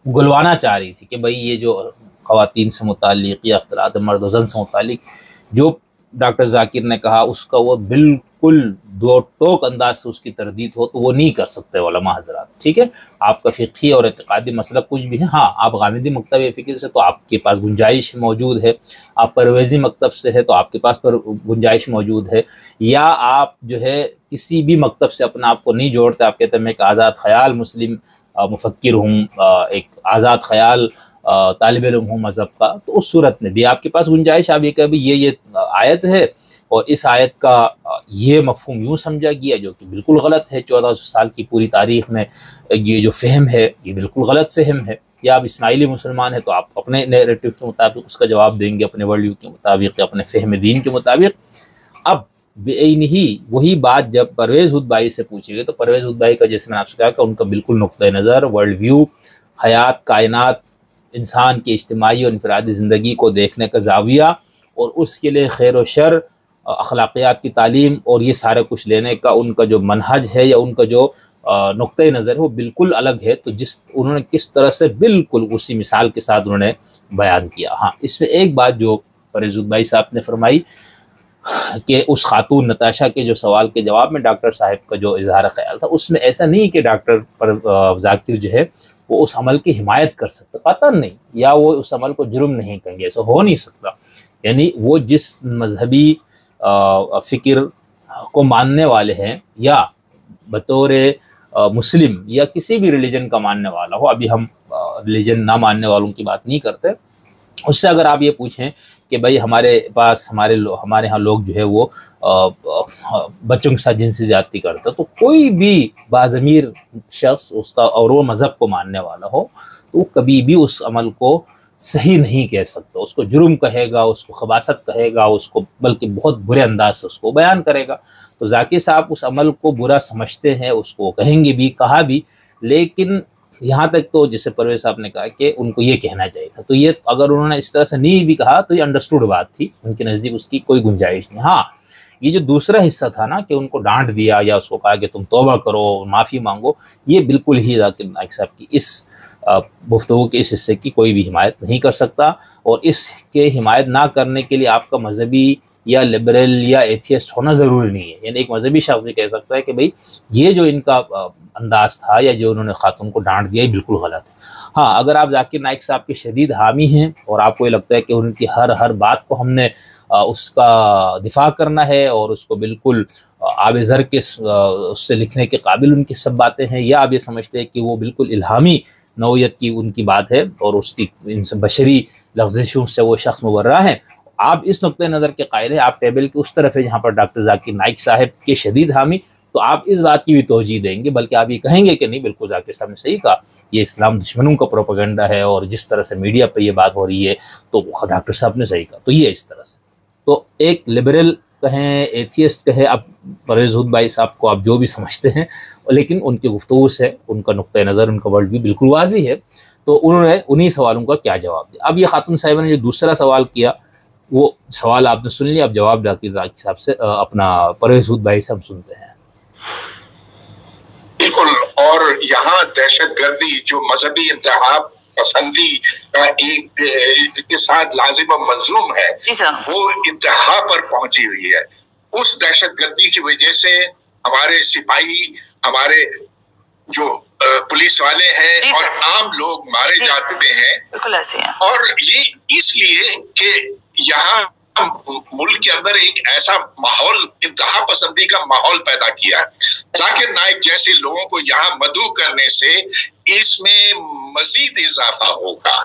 گلوانا چاہ رہی تھی کہ بھئی یہ جو خواتین سے متعلق یا اختلاط مرد و زن سے متعلق جو ڈاکٹر ذاکر نے کہا اس کا وہ بالکل دو ٹوک انداز سے اس کی تردید ہو تو وہ نہیں کر سکتے علماء حضرات، ٹھیک ہے؟ آپ کا فقہی اور اعتقادی مسئلہ کچھ بھی ہے، ہاں آپ غامدی مکتب فکر سے تو آپ کے پاس گنجائش موجود ہے، آپ پرویزی مکتب سے ہے تو آپ کے پاس پر گنجائش موجود ہے، یا آپ جو ہے کسی بھی مکتب سے اپنا آپ کو نہیں جوڑتے، آپ کہتے ہیں میں ایک آزاد خیال مسلم مفکر ہوں، ایک آزاد خیال طالب علم ہوں مذہب کا، تو اس صورت میں بھی آپ کے پاس گنجائش، آپ یہ کہ یہ آیت ہے اور اس آیت کا یہ مفہوم یوں سمجھا گیا جو کہ بالکل غلط ہے، 1400 سال کی پوری تاریخ میں یہ جو فہم ہے یہ بالکل غلط فہم ہے، یا آپ اسماعیلی مسلمان ہیں تو آپ اپنے نیریٹو کے مطابق اس کا جواب دیں گے، اپنے ورلڈ ویو کے مطابق یا اپنے فہم دین کے مطابق۔ اب بعین ہی وہی بات جب پرویز ہود بھائی سے پوچھی گئی تو پرویز ہود بھائی کا جیسے میں نے آپ سے کہا کہ ان کا بالکل نقطۂ نظر، ورلڈ ویو، حیات، کائنات، انسان کی اجتماعی اور انفرادی زندگی کو دیکھنے کا زاویہ اور اس کے لیے خیر و شر، اخلاقیات کی تعلیم اور یہ سارا کچھ لینے کا ان کا جو منہج ہے یا ان کا جو نقطۂ نظر ہے وہ بالکل الگ ہے۔ تو انہوں نے کس طرح سے بالکل اسی مثال کے ساتھ انہوں نے بیان کیا۔ ہاں، اس میں ایک بات جو پرویز ہود بھائی صاحب نے فرمائی کہ اس خاتون نتاشا کے جو سوال کے جواب میں ڈاکٹر صاحب کا جو اظہار خیال تھا اس میں ایسا نہیں کہ ڈاکٹر ذاکر جو ہے وہ اس عمل کی حمایت کر سکتا، قطعاً نہیں، یا وہ اس عمل کو جرم نہیں کہیں گے، ایسا ہو نہیں سکتا۔ یعنی وہ جس مذہبی فکر کو ماننے والے ہیں یا بطور مسلم یا کسی بھی ریلیجن کا ماننے والا ہو، ابھی ہم ریلیجن نہ ماننے والوں کی بات نہیں کرتے، اس سے اگر آپ یہ پوچھیں کہ بھائی ہمارے پاس ہمارے ہاں لوگ جو ہے وہ بچوں کے ساتھ جنسی زیادتی کرتا، تو کوئی بھی باضمیر شخص اس کا اور وہ مذہب کو ماننے والا ہو تو وہ کبھی بھی اس عمل کو صحیح نہیں کہہ سکتا، اس کو جرم کہے گا، اس کو خباثت کہے گا، اس کو بلکہ بہت برے انداز سے اس کو بیان کرے گا۔ تو ذاکر صاحب اس عمل کو برا سمجھتے ہیں، اس کو کہیں گے بھی، کہا بھی، لیکن یہاں تک تو جسے پرویز صاحب نے کہا کہ ان کو یہ کہنا چاہیے تھا، تو یہ اگر انہوں نے اس طرح سے نہیں بھی کہا تو یہ انڈرسٹوڈ بات تھی، ان کے نزدیک اس کی کوئی گنجائش نہیں۔ ہاں، یہ جو دوسرا حصہ تھا نا کہ ان کو ڈانٹ دیا یا اس کو کہا کہ تم توبہ کرو، معافی مانگو، یہ بالکل ہی ذاکر نائک صاحب کی اس گفتگو کے اس حصے کی کوئی بھی حمایت نہیں کر سکتا، اور اس کے حمایت نہ کرنے کے لیے آپ کا مذہبی یا لبرل یا ایتھیسٹ ہونا ضروری نہیں ہے۔ یعنی ایک مذہبی شخص بھی کہہ سکتا ہے کہ بھئی یہ جو ان کا انداز تھا یا جو انہوں نے خاتون کو ڈانٹ دیا یہ بالکل غلط ہے۔ ہاں، اگر آپ ذاکر نائک صاحب کے شدید حامی ہیں اور آپ کو یہ لگتا ہے کہ ان کی ہر بات کو ہم نے اس کا دفاع کرنا ہے اور اس کو بالکل آب زر کے اس سے لکھنے کے قابل ان کی سب باتیں ہیں، یا آپ یہ سمجھتے ہیں کہ وہ بالکل الہامی نوعیت کی ان کی بات ہے اور اس کی ان سے بشری لغزشوں سے وہ شخص مبرہ ہیں، آپ اس نقطۂ نظر کے قائل ہیں، آپ ٹیبل کے اس طرف ہے جہاں پر ڈاکٹر ذاکر نائک صاحب کے شدید حامی، تو آپ اس بات کی بھی توجہ دیں گے، بلکہ آپ یہ کہیں گے کہ نہیں بالکل ذاکر صاحب نے صحیح کہا، یہ اسلام دشمنوں کا پروپیگنڈا ہے، اور جس طرح سے میڈیا پہ یہ بات ہو رہی ہے تو ڈاکٹر صاحب نے صحیح کہا. تو یہ اس طرح سے تو ایک لبرل کہیں، ایتھیسٹ کہیں، اب پرویز ہود بھائی صاحب کو آپ جو بھی سمجھتے ہیں، لیکن ان کی گفتگو سے ان کا نقطۂ نظر، ان کا ورلڈ ویو بالکل واضح ہے. تو انہوں نے انہی سوالوں کا کیا جواب دیا. اب یہ خاتون صاحبہ نے جو دوسرا سوال کیا، وہ سوال آپ نے سن لیا، اب جواب ذاکر صاحب سے اپنا پرویز ہود بھائی سے ہم سنتے ہیں. بالکل. اور یہاں دہشت گردی جو مذہبی انتہا پسندی کا ایک کے ساتھ لازم و ملزوم ہے، وہ انتہا پر پہنچی ہوئی ہے. اس دہشت گردی کی وجہ سے ہمارے سپاہی، ہمارے جو پولیس والے ہیں اور عام لوگ مارے جاتے ہیں. اور یہ اس لیے کہ یہاں ملک کے اندر ایک ایسا ماحول، انتہا پسندی کا ماحول پیدا کیا ہے. ذاکر نائک جیسے لوگوں کو یہاں مدعو کرنے سے اس میں مزید اضافہ ہوگا.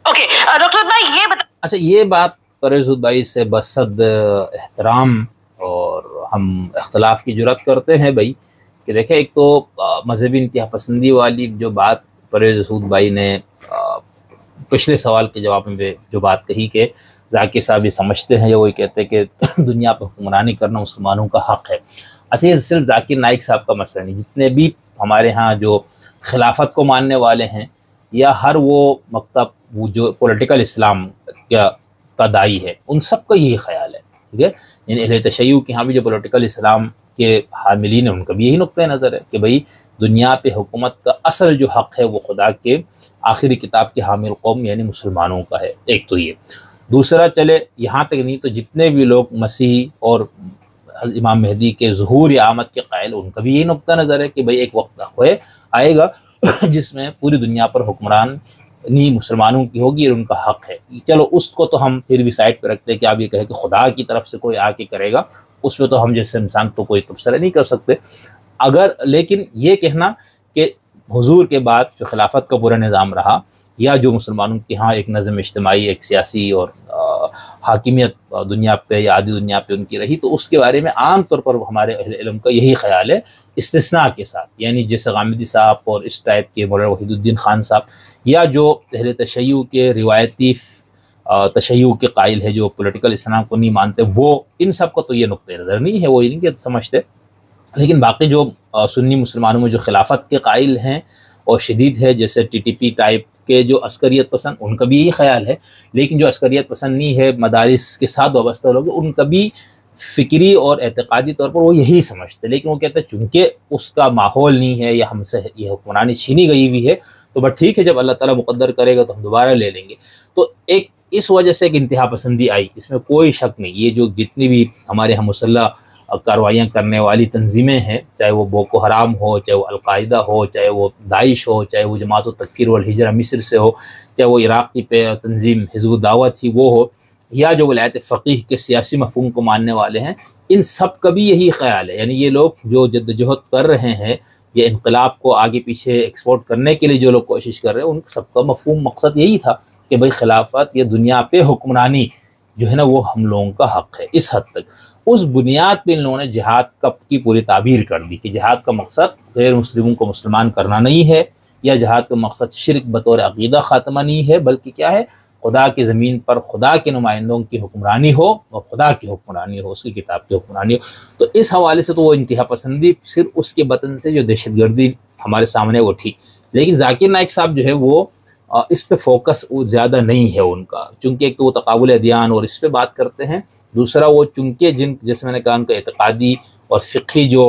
اوکے ڈاکٹر بھائی یہ بتا، اچھا یہ بات پرویز ہود بھائی سے بصد احترام اور ہم اختلاف کی جرات کرتے ہیں بھائی، کہ دیکھیں ایک تو مذہبی انتہا پسندی والی جو بات پرویز ہود بھائی نے پچھلے سوال کے جواب میں جو بات کہی کہ ذاکر صاحب یہ سمجھتے ہیں یا وہی کہتے ہیں کہ دنیا پہ حکمرانی کرنا مسلمانوں کا حق ہے. اچھا یہ صرف ذاکر نائک صاحب کا مسئلہ نہیں، جتنے بھی ہمارے ہاں جو خلافت کو ماننے والے ہیں یا ہر وہ مکتب وہ جو پولیٹیکل اسلام کا دائی ہے، ان سب کا یہی خیال ہے. ٹھیک ہے، یعنی اہل تشیع کے ہاں بھی جو پولیٹیکل اسلام کے حاملین ہیں ان کا بھی یہی نقطۂ نظر ہے کہ بھئی دنیا پہ حکومت کا اصل جو حق ہے وہ خدا کے آخری کتاب کے حامل قوم یعنی مسلمانوں کا ہے. ایک تو یہ. دوسرا چلے یہاں تک نہیں تو جتنے بھی لوگ مسیح اور امام مہدی کے ظہور یا آمد کے قائل، ان کا بھی یہی نقطہ نظر ہے کہ بھئی ایک وقت آئے گا جس میں پوری دنیا پر حکمرانی مسلمانوں کی ہوگی اور ان کا حق ہے. چلو اس کو تو ہم پھر بھی سائڈ پہ رکھتے ہیں کہ آپ یہ کہیں کہ خدا کی طرف سے کوئی آ کے کرے گا، اس میں تو ہم جیسے انسان تو کوئی تبصرہ نہیں کر سکتے. لیکن یہ کہنا کہ حضور کے بعد جو خلافت کا پورا نظام رہا یا جو مسلمانوں کے ہاں ایک نظم اجتماعی، ایک سیاسی اور حاکمیت دنیا پہ یا آدھی دنیا پہ ان کی رہی، تو اس کے بارے میں عام طور پر ہمارے اہل علم کا یہی خیال ہے، استثناء کے ساتھ. یعنی جیسے غامدی صاحب اور اس ٹائپ کے مولانا وحید الدین خان صاحب یا جو اہل تشیع کے روایتی تشیع کے قائل ہے، جو پولیٹیکل اسلام کو نہیں مانتے، وہ ان سب کا تو یہ نقطۂ نظر نہیں ہے، وہ یہ نہیں کہ سمجھتے. لیکن باقی جو سنی مسلمانوں میں جو خلافت کے قائل ہیں اور شدید ہے، جیسے ٹی ٹی پی ٹائپ کے جو عسکریت پسند، ان کا بھی یہی خیال ہے. لیکن جو عسکریت پسند نہیں ہے، مدارس کے ساتھ وابستہ لوگ، ان کا بھی فکری اور اعتقادی طور پر وہ یہی سمجھتے. لیکن وہ کہتے ہیں چونکہ اس کا ماحول نہیں ہے یا ہم سے یہ حکمرانی چھینی گئی ہوئی ہے، تو بس ٹھیک ہے، جب اللہ تعالیٰ مقدر کرے گا تو ہم دوبارہ لے لیں گے. تو ایک اس وجہ سے ایک انتہا پسندی آئی، اس میں کوئی شک نہیں. یہ جو جتنی بھی ہمارے یہاں مسلح کارروائیاں کرنے والی تنظیمیں ہیں، چاہے وہ بوکو حرام ہو، چاہے وہ القاعدہ ہو، چاہے وہ داعش ہو، چاہے وہ جماعت التکفیر والہجرہ مصر سے ہو، چاہے وہ عراقی پہ تنظیم حزب الدعوت تھی وہ ہو، یا جو ولایت فقیہ کے سیاسی مفہوم کو ماننے والے ہیں، ان سب کا بھی یہی خیال ہے. یعنی یہ لوگ جو جدوجہد کر رہے ہیں، یہ انقلاب کو آگے پیچھے ایکسپورٹ کرنے کے لیے جو لوگ کوشش کر رہے ہیں، ان سب کا مفہوم مقصد یہی تھا کہ بھئی خلافت یا دنیا پہ حکمرانی جو ہے نا وہ ہم لوگوں کا حق ہے. اس حد تک اس بنیاد پہ ان لوگوں نے جہاد کی پوری تعبیر کر دی کہ جہاد کا مقصد غیر مسلموں کو مسلمان کرنا نہیں ہے، یا جہاد کا مقصد شرک بطور عقیدہ خاتمہ نہیں ہے، بلکہ کیا ہے، خدا کی زمین پر خدا کے نمائندوں کی حکمرانی ہو اور خدا کی حکمرانی ہو، اس کی کتاب کی حکمرانی ہو. تو اس حوالے سے تو وہ انتہا پسندی صرف اس کے بطن سے جو دہشت گردی ہمارے سامنے وہ تھی. لیکن ذاکر نائک صاحب جو ہے وہ اس پہ فوکس زیادہ نہیں ہے ان کا، چونکہ ایک تو وہ تقابل ادیان اور اس پہ بات کرتے ہیں، دوسرا وہ چونکہ جیسے میں نے کہا ان کا اعتقادی اور فقہی جو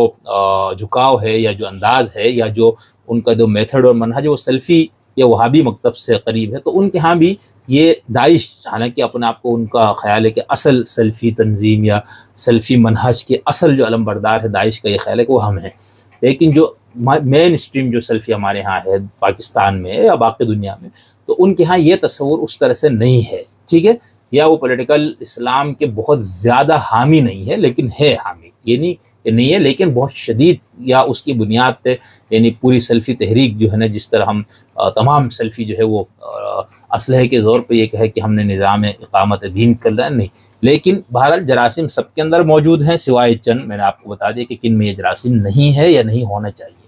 جھکاؤ ہے یا جو انداز ہے یا جو ان کا جو میتھڈ اور منہج وہ سلفی یا وہابی مکتب سے قریب ہے، تو ان کے ہاں بھی یہ داعش، حالانکہ اپنے آپ کو ان کا خیال ہے کہ اصل سلفی تنظیم یا سلفی منہج کے اصل جو علم بردار ہے داعش کا، یہ خیال ہے کہ وہ ہم ہیں. لیکن جو مین اسٹریم جو سلفی ہمارے ہاں ہے پاکستان میں یا باقی دنیا میں، تو ان کے ہاں یہ تصور اس طرح سے نہیں ہے. ٹھیک ہے، یا وہ پولیٹیکل اسلام کے بہت زیادہ حامی نہیں ہے لیکن ہے حامی، یہ نہیں ہے، لیکن بہت شدید یا اس کی بنیاد پہ یعنی پوری سلفی تحریک جو ہے نا، جس طرح ہم تمام سلفی جو ہے وہ اسلحے کے زور پہ یہ کہے کہ ہم نے نظام اقامت دین کر رہا ہے، نہیں. لیکن بہرحال جراثیم سب کے اندر موجود ہیں، سوائے چند میں نے آپ کو بتا دیا کہ کن میں یہ جراثیم نہیں ہے یا نہیں ہونا چاہیے.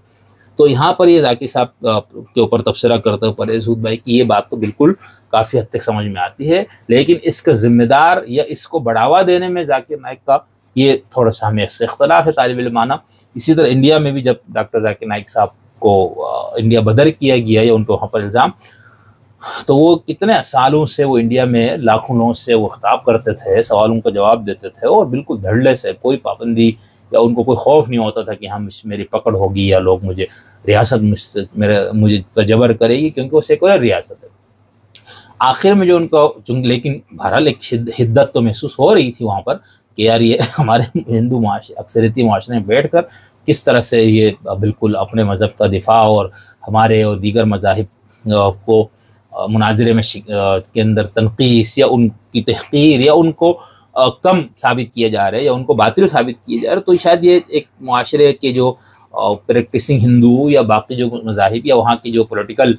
تو یہاں پر یہ ذاکر صاحب کے اوپر تبصرہ کرتے ہوئے پرویز ہود بھائی کی یہ بات تو بالکل کافی حد تک سمجھ میں آتی ہے، لیکن اس کا ذمہ دار یا اس کو بڑھاوا دینے میں ذاکر نائک کا یہ تھوڑا سا ہمیں اس سے اختلاف ہے طالب علمانہ. اسی طرح انڈیا میں بھی جب ڈاکٹر ذاکر نائک صاحب کو انڈیا بدر کیا گیا یا ان کو وہاں پر الزام، تو وہ کتنے سالوں سے وہ انڈیا میں لاکھوں لوگوں سے وہ خطاب کرتے تھے، سوالوں کا جواب دیتے تھے، اور بالکل دھڑلے سے، کوئی پابندی یا ان کو کوئی خوف نہیں ہوتا تھا کہ میری پکڑ ہوگی یا لوگ مجھے ریاست مجھے جبر کرے گی، کیونکہ وہ سیکولر ریاست ہے. آخر میں جو ان کو لیکن بہرحال ایک حدت تو محسوس ہو رہی تھی وہاں پر کہ یار یہ ہمارے ہندو معاشرے اکثریتی معاشرے میں بیٹھ کر کس طرح سے یہ بالکل اپنے مذہب کا دفاع اور ہمارے اور دیگر مذاہب کو مناظرے میں کے اندر تنقیص یا ان کی تحقیر یا ان کو کم ثابت کیا جا رہا ہے یا ان کو باطل ثابت کیا جا رہا ہے. تو شاید یہ ایک معاشرے کے جو پریکٹسنگ ہندو یا باقی جو مذاہب یا وہاں کی جو پولیٹیکل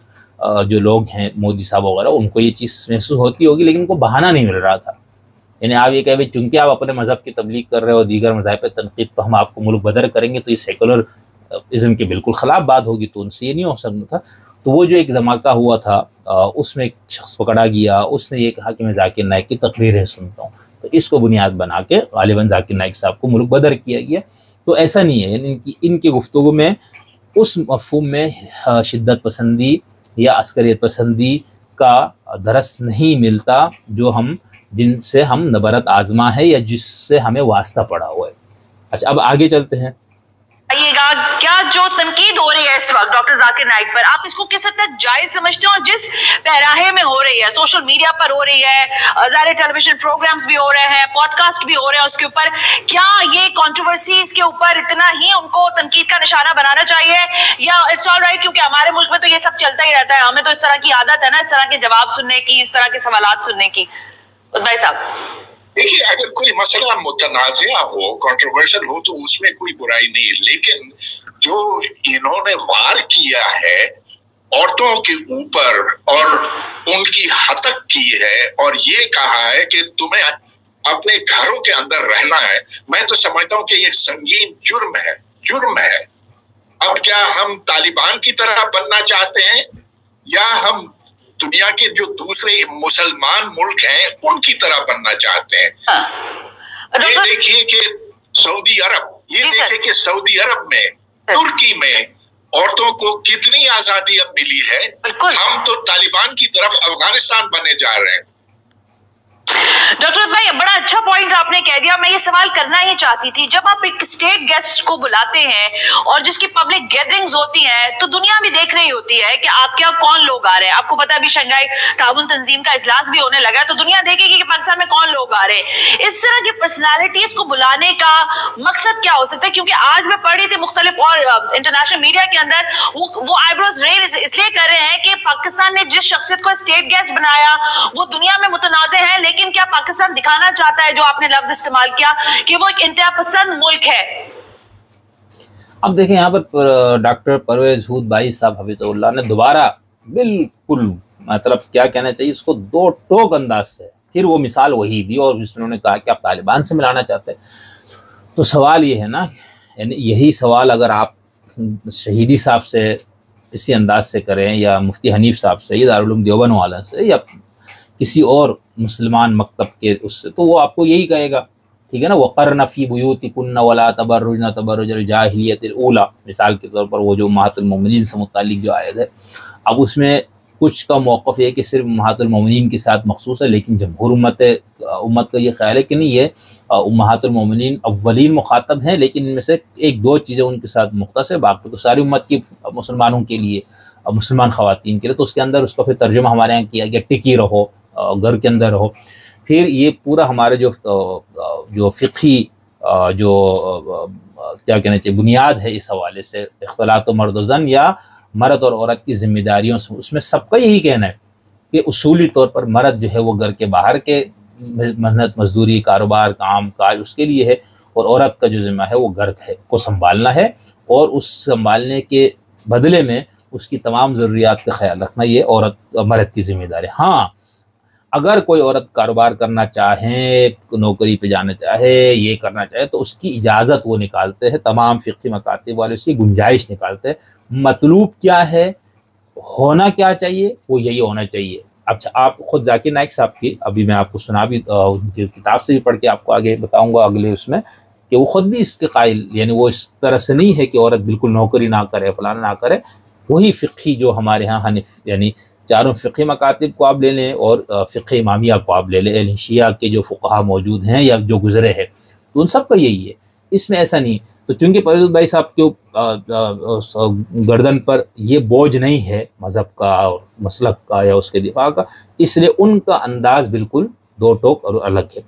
جو لوگ ہیں مودی صاحب وغیرہ، ان کو یہ چیز محسوس ہوتی ہوگی، لیکن ان کو بہانہ نہیں مل رہا تھا. یعنی آپ یہ کہیں چونکہ آپ اپنے مذہب کی تبلیغ کر رہے ہو، دیگر مذاہب پہ تنقید، تو ہم آپ کو ملک بدر کریں گے، تو یہ سیکولر ازم کے بالکل خلاف بات ہوگی، تو ان سے یہ نہیں ہو سکتا تھا. تو وہ جو ایک دھماکہ ہوا تھا اس میں ایک شخص پکڑا گیا، اس نے یہ کہا کہ میں ذاکر نائک کی تقریریں سنتا ہوں، تو اس کو بنیاد بنا کے غالباً ذاکر نائک صاحب کو ملک بدر کیا گیا. تو ایسا نہیں ہے، یعنی ان کی گفتگو میں اس مفہوم میں شدت پسندی یا عسکریت پسندی کا درس نہیں ملتا جن سے ہم نبرت آزما ہے یا جس سے ہمیں واسطہ پڑا ہوا ہے. اچھا، اب آگے چلتے ہیں. آئیے گا، کیا جو تنقید ہو رہی ہے اس وقت ڈاکٹر ذاکر نائک پر، آپ اس کو کس حد تک جائز سمجھتے ہیں؟ اور جس پیراہے میں ہو رہی ہے، سوشل میڈیا پر ہو رہی ہے، ظاہر ٹیلی ویژن پروگرامز بھی ہو رہے ہیں، پوڈ کاسٹ بھی ہو رہے ہیں اس کے اوپر، کیا یہ کنٹروورسی اس کے اوپر اتنا ہی ان کو تنقید کا نشانہ بنانا چاہیے، یا اٹس آل رائٹ کیونکہ ہمارے ملک میں تو یہ سب چلتا ہی رہتا ہے، ہمیں تو اس طرح کی عادت ہے نا اس طرح کے جواب سننے کی، اس طرح کے سوالات سننے کی؟ بھائی صاحب دیکھیے، اگر کوئی مسئلہ متنازعہ ہو، کنٹروورشل ہو، تو اس میں کوئی برائی نہیں، لیکن جو انہوں نے وار کیا ہے عورتوں کے اوپر اور ان کی ہتک کی ہے اور یہ کہا ہے کہ تمہیں اپنے گھروں کے اندر رہنا ہے، میں تو سمجھتا ہوں کہ یہ سنگین جرم ہے. اب کیا ہم طالبان کی طرح بننا چاہتے ہیں یا ہم دنیا کے جو دوسرے مسلمان ملک ہیں ان کی طرح بننا چاہتے ہیں؟ یہ دیکھیے کہ سعودی عرب میں، ترکی میں عورتوں کو کتنی آزادی اب ملی ہے. ہم تو طالبان کی طرف افغانستان بننے جا رہے ہیں. ڈاکٹر بھائی بڑا اچھا پوائنٹ آپ نے کہہ دیا. میں یہ سوال کرنا ہی چاہتی تھی، جب آپ ایک اسٹیٹ گیسٹ کو بلاتے ہیں اور جس کی پبلک گیدرنگز ہوتی ہیں تو دنیا بھی دیکھ رہی ہوتی ہے کہ آپ کے یہاں کون لوگ آ رہے ہیں. آپ کو پتا ہے ابھی شنگھائی تعاون تنظیم کا اجلاس بھی ہونے لگا ہے، تو دنیا دیکھے گی کہ پاکستان میں کون لوگ آ رہے ہیں. اس طرح کی پرسنالٹیز کو بلانے کا مقصد کیا ہو سکتا ہے؟ کیونکہ آج میں پڑھ رہی تھی مختلف اور انٹرنیشنل میڈیا کے اندر وہ آئی بروز ریز اس لیے کر رہے ہیں کہ پاکستان نے جس شخصیت کو اسٹیٹ گیسٹ بنایا وہ دنیا میں متنازع ہے، لیکن کیا پاکستان دکھانا چاہتا ہے، جو آپ نے لفظ استعمال کیا، کہ وہ ایک انتہا پسند ملک ہے؟ اب دیکھیں یہاں پر ڈاکٹر پرویز ہود بھائی صاحب حفظہ اللہ نے دوبارہ بالکل مطلب کیا کہنا چاہیے اس کو دو ٹوک انداز سے پھر وہ مثال وہی دی، اور جس میں انہوں نے کہا کہ آپ طالبان سے ملانا چاہتے ہیں. تو سوال یہ ہے نا، یعنی یہی سوال اگر آپ شہیدی صاحب سے اسی انداز سے کریں یا مفتی حنیف صاحب سے یا دارالعلوم دیوبند والا سے یا کسی اور مسلمان مکتب کے اس سے، تو وہ آپ کو یہی کہے گا، ٹھیک ہے نا، وَقَرْنَ فِي بُيُوتِكُنَّ وَلَا تَبَرُّجْنَ تَبَرُّجَ الْجَاهِلِيَّةِ الْأُولَىٰ، مثال کے طور پر وہ جو امہات المومنین سے متعلق جو آیت ہے. اب اس میں کچھ کا موقف ہے کہ صرف امہات المومنین کے ساتھ مخصوص ہے، لیکن جمہور امت کا یہ خیال ہے کہ نہیں، یہ امہات المومنین اولین مخاطب ہیں، لیکن ان میں سے ایک دو چیزیں ان کے ساتھ مختص ہے، باقی تو ساری امت کی مسلمانوں کے لیے، مسلمان خواتین کے لیے. تو اس کے اندر اس کا پھر ترجمہ ہمارے یہاں کیا گیا ٹکی رہو، گھر کے اندر رہو. پھر یہ پورا ہمارے جو فقہی جو کیا کہنا چاہیے بنیاد ہے اس حوالے سے، اختلاط و مرد و زن یا مرد اور عورت کی ذمہ داریوں سے، اس میں سب کا یہی کہنا ہے کہ اصولی طور پر مرد جو ہے وہ گھر کے باہر کے محنت مزدوری، کاروبار، کام کاج اس کے لیے ہے، اور عورت کا جو ذمہ ہے وہ گھر ہے کو سنبھالنا ہے، اور اس سنبھالنے کے بدلے میں اس کی تمام ضروریات کا خیال رکھنا، یہ مرد کی ذمہ داری ہے۔ ہاں اگر کوئی عورت کاروبار کرنا چاہے، نوکری پہ جانا چاہے، یہ کرنا چاہے، تو اس کی اجازت وہ نکالتے ہیں، تمام فقہی مکاتب والے اس کی گنجائش نکالتے ہیں۔ مطلوب کیا ہے، ہونا کیا چاہیے، وہ یہی ہونا چاہیے۔ اچھا، آپ خود ذاکر نائک صاحب کی ابھی میں آپ کو سنا بھی، ان کی کتاب سے بھی پڑھ کے آپ کو آگے بتاؤں گا اگلے اس میں، کہ وہ خود بھی اس کے قائل، یعنی وہ اس طرح سے نہیں ہے کہ عورت بالکل نوکری نہ کرے، فلانا نہ کرے۔ وہی فقہی جو ہمارے ہاں یعنی چاروں فقہی مکاتب کو آپ لے لیں اور فقہ امامیہ کو آپ لے لیں، شیعہ کے جو فقہا موجود ہیں یا جو گزرے ہیں، تو ان سب کا یہی ہے، اس میں ایسا نہیں۔ تو چونکہ پرویز بھائی صاحب کے گردن پر یہ بوجھ نہیں ہے مذہب کا اور مسلک کا یا اس کے دفاع کا، اس لیے ان کا انداز بالکل دو ٹوک اور الگ ہے۔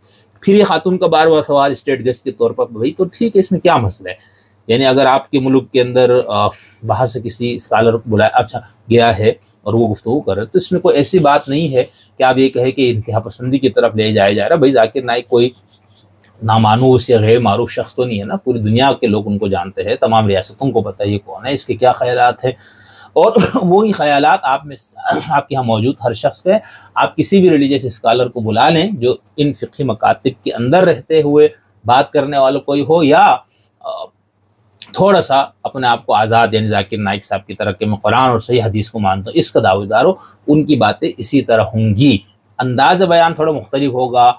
پھر یہ خاتون کا بار بار سوال اسٹیٹ گیسٹ کے طور پر، بھائی تو ٹھیک ہے، اس میں کیا مسئلہ ہے؟ یعنی اگر آپ کے ملک کے اندر باہر سے کسی اسکالر کو بلایا، اچھا گیا ہے اور وہ گفتگو کر رہے، تو اس میں کوئی ایسی بات نہیں ہے کہ آپ یہ کہیں کہ انتہا پسندی کی طرف لے جایا جا رہا ہے۔ بھائی ذاکر نائک کوئی نامانوس یا غیر معروف شخص تو نہیں ہے نا، پوری دنیا کے لوگ ان کو جانتے ہیں، تمام ریاستوں کو پتہ ہے یہ کون ہے، اس کے کیا خیالات ہیں، اور وہی خیالات آپ کے یہاں موجود ہر شخص کے۔ آپ کسی بھی ریلیجیس اسکالر کو بلا لیں جو ان فقہی مکاتب کے اندر رہتے ہوئے بات کرنے والوں کوئی ہو، یا تھوڑا سا اپنے آپ کو آزاد، یعنی ذاکر نائک صاحب کی طرح کہ میں قرآن اور صحیح حدیث کو مانتا ہوں، اس کا دعوے دار ہو، ان کی باتیں اسی طرح ہوں گی۔ انداز بیان تھوڑا مختلف ہوگا،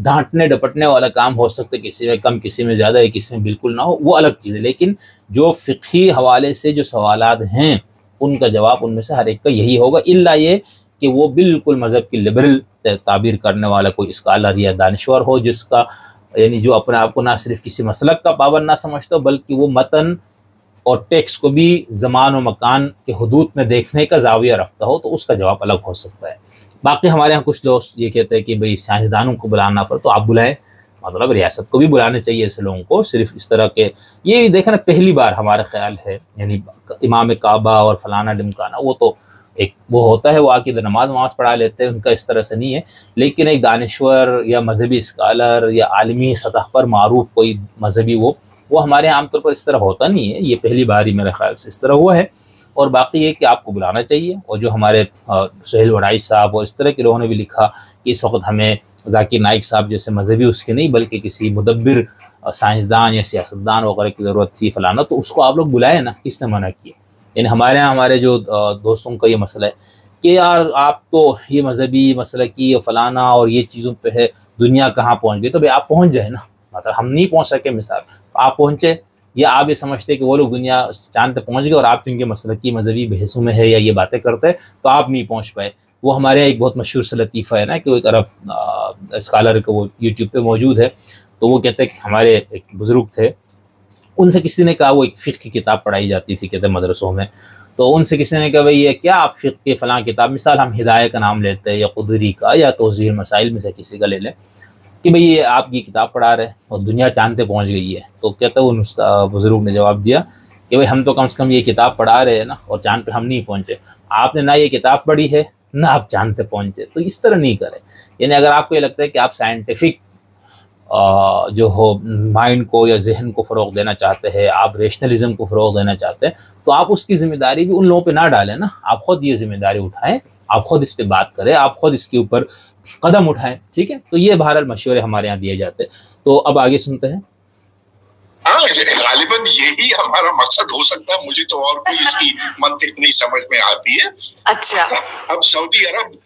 ڈانٹنے ڈپٹنے والا کام ہو سکتا ہے، کسی میں کم، کسی میں زیادہ، یا کسی میں بالکل نہ ہو، وہ الگ چیز ہے۔ لیکن جو فقہی حوالے سے جو سوالات ہیں ان کا جواب ان میں سے ہر ایک کا یہی ہوگا، الا یہ کہ وہ بالکل مذہب کی لبرل تعبیر کرنے والا کوئی اسکالر یا دانشور ہو، جس کا یعنی جو اپنے آپ کو نہ صرف کسی مسلک کا پابند نہ سمجھتا ہو، بلکہ وہ متن اور ٹیکسٹ کو بھی زمان و مکان کے حدود میں دیکھنے کا زاویہ رکھتا ہو، تو اس کا جواب الگ ہو سکتا ہے۔ باقی ہمارے ہاں کچھ لوگ یہ کہتے ہیں کہ بھئی سائنسدانوں کو بلانا پڑے، تو آپ بلائیں، مطلب ریاست کو بھی بلانے چاہیے ایسے لوگوں کو، صرف اس طرح کے یہ دیکھنا پہلی بار ہمارا خیال ہے، یعنی امام کعبہ اور فلانا ڈمکانا، وہ تو ایک وہ ہوتا ہے، وہ آ کے نماز پڑھا لیتے ہیں، ان کا اس طرح سے نہیں ہے۔ لیکن ایک دانشور یا مذہبی اسکالر یا عالمی سطح پر معروف کوئی مذہبی وہ ہمارے عام طور پر اس طرح ہوتا نہیں ہے، یہ پہلی بار ہی میرے خیال سے اس طرح ہوا ہے۔ اور باقی یہ کہ آپ کو بلانا چاہیے، اور جو ہمارے سہیل وڑائی صاحب اور اس طرح کے لوگوں نے بھی لکھا کہ اس وقت ہمیں ذاکر نائک صاحب جیسے مذہبی اس کے نہیں، بلکہ کسی مدبر سائنسدان یا سیاستدان وغیرہ کی ضرورت تھی فلانا، تو اس کو آپ لوگ بلائیں نا، کس نے منع کیا؟ یعنی ہمارے یہاں ہمارے جو دوستوں کا یہ مسئلہ ہے کہ یار آپ تو یہ مذہبی مسئلہ کی فلانا اور یہ چیزوں پہ ہے، دنیا کہاں پہنچ گئی، تو بھائی آپ پہنچ جائیں نا، مطلب ہم نہیں پہنچ سکے مثال، آپ پہنچے، یا آپ یہ سمجھتے کہ وہ لوگ دنیا چاند پہ پہنچ گئے اور آپ ان کے مسلکی مذہبی بحثوں میں ہے یا یہ باتیں کرتے تو آپ نہیں پہنچ پائے۔ وہ ہمارے ایک بہت مشہور سے لطیفہ ہے نا کہ وہ ایک عرب اسکالر کو وہ یوٹیوب پہ موجود ہے، تو وہ کہتے ہیں کہ ہمارے ایک بزرگ تھے، ان سے کسی نے کہا، وہ ایک فقہ کی کتاب پڑھائی جاتی تھی کہتے ہیں مدرسوں میں، تو ان سے کسی نے کہا بھئی یہ کیا آپ فقہ کے فلاں کتاب، مثال ہم ہدایہ کا نام لیتے ہیں یا قدری کا یا توضیح المسائل میں سے کسی کا لے لیں، کہ بھئی یہ آپ کی کتاب پڑھا رہے اور دنیا چاند پہ پہنچ گئی ہے، تو کہتا ہے ان بزرگ نے جواب دیا کہ بھئی ہم تو کم سے کم یہ کتاب پڑھا رہے ہیں نا، اور چاند پہ ہم نہیں پہنچے، آپ نے نہ یہ کتاب پڑھی ہے نہ آپ چاند پہ پہنچے، تو اس طرح نہیں کریں۔ یعنی اگر آپ کو یہ لگتا ہے کہ آپ سائنٹیفک جو ہو مائنڈ کو یا ذہن کو فروغ دینا چاہتے ہیں، آپ ریشنلزم کو فروغ دینا چاہتے ہیں، تو آپ اس کی ذمہ داری بھی ان لوگوں پہ نہ ڈالیں نا، آپ خود یہ ذمہ داری اٹھائیں، آپ خود اس پہ بات کریں، آپ خود اس کے اوپر قدم اٹھائیں، ٹھیک ہے؟ تو یہ بہرحال مشورے ہمارے یہاں دیے جاتے ہیں۔ تو اب آگے سنتے ہیں۔ ہاں غالباً یہی ہمارا مقصد ہو سکتا ہے، مجھے تو اور کوئی اس کی منطق نہیں سمجھ میں آتی ہے۔ اچھا، اب سعودی عرب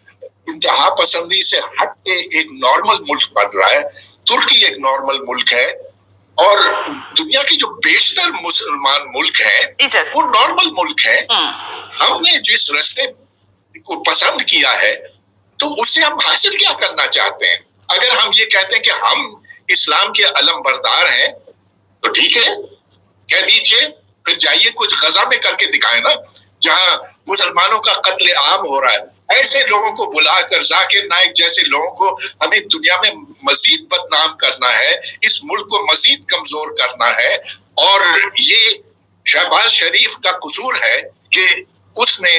انتہا پسندی سے ہٹ کے ایک نارمل ملک بن رہا ہے، ترکی ایک نارمل ملک ہے، اور دنیا کے جو بیشتر مسلمان ملک ہیں وہ نارمل ملک ہیں۔ ہم نے جس راستے کو پسند کیا ہے تو اس سے ہم حاصل کیا کرنا چاہتے ہیں؟ اگر ہم یہ کہتے ہیں کہ ہم اسلام کے علم بردار ہیں تو ٹھیک ہے، کہہ دیجئے، پھر جائیے کچھ غزہ میں کر کے دکھائیں نا، جہاں مسلمانوں کا قتل عام ہو رہا ہے۔ ایسے لوگوں کو بلا کر، ذاکر نائک جیسے لوگوں کو ہمیں دنیا میں مزید بدنام کرنا ہے، اس ملک کو مزید کمزور کرنا ہے، اور یہ شہباز شریف کا قصور ہے کہ اس نے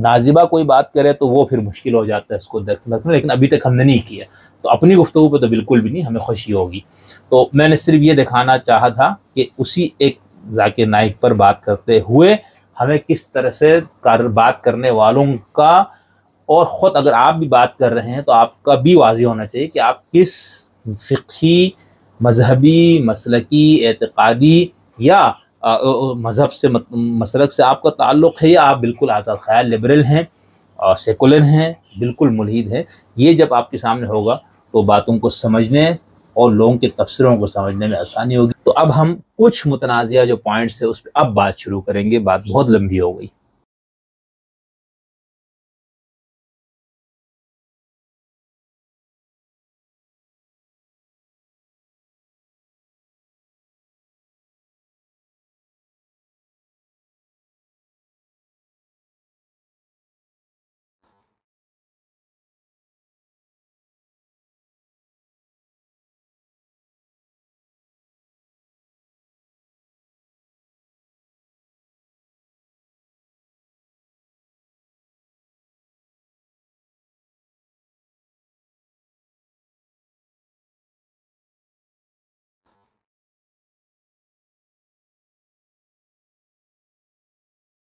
نازبہ کوئی بات کرے تو وہ پھر مشکل ہو جاتا ہے اس کو دیکھنا، لیکن ابھی تک ہم نے نہیں کیا، تو اپنی گفتگو پہ تو بالکل بھی نہیں، ہمیں خوشی ہوگی۔ تو میں نے صرف یہ دکھانا چاہا تھا کہ اسی ایک ذاکر نائک پر بات کرتے ہوئے ہمیں کس طرح سے بات کرنے والوں کا، اور خود اگر آپ بھی بات کر رہے ہیں تو آپ کا بھی واضح ہونا چاہیے کہ آپ کس فقہی، مذہبی، مسلکی، اعتقادی یا مذہب سے مسلک سے آپ کا تعلق ہے، یا آپ بالکل آزاد خیال لبرل ہیں، سیکولر ہیں، بالکل ملحد ہیں۔ یہ جب آپ کے سامنے ہوگا تو باتوں کو سمجھنے اور لوگوں کے تفسیروں کو سمجھنے میں آسانی ہوگی۔ تو اب ہم کچھ متنازعہ جو پوائنٹس ہیں اس پہ اب بات شروع کریں گے، بات بہت لمبی ہو گئی۔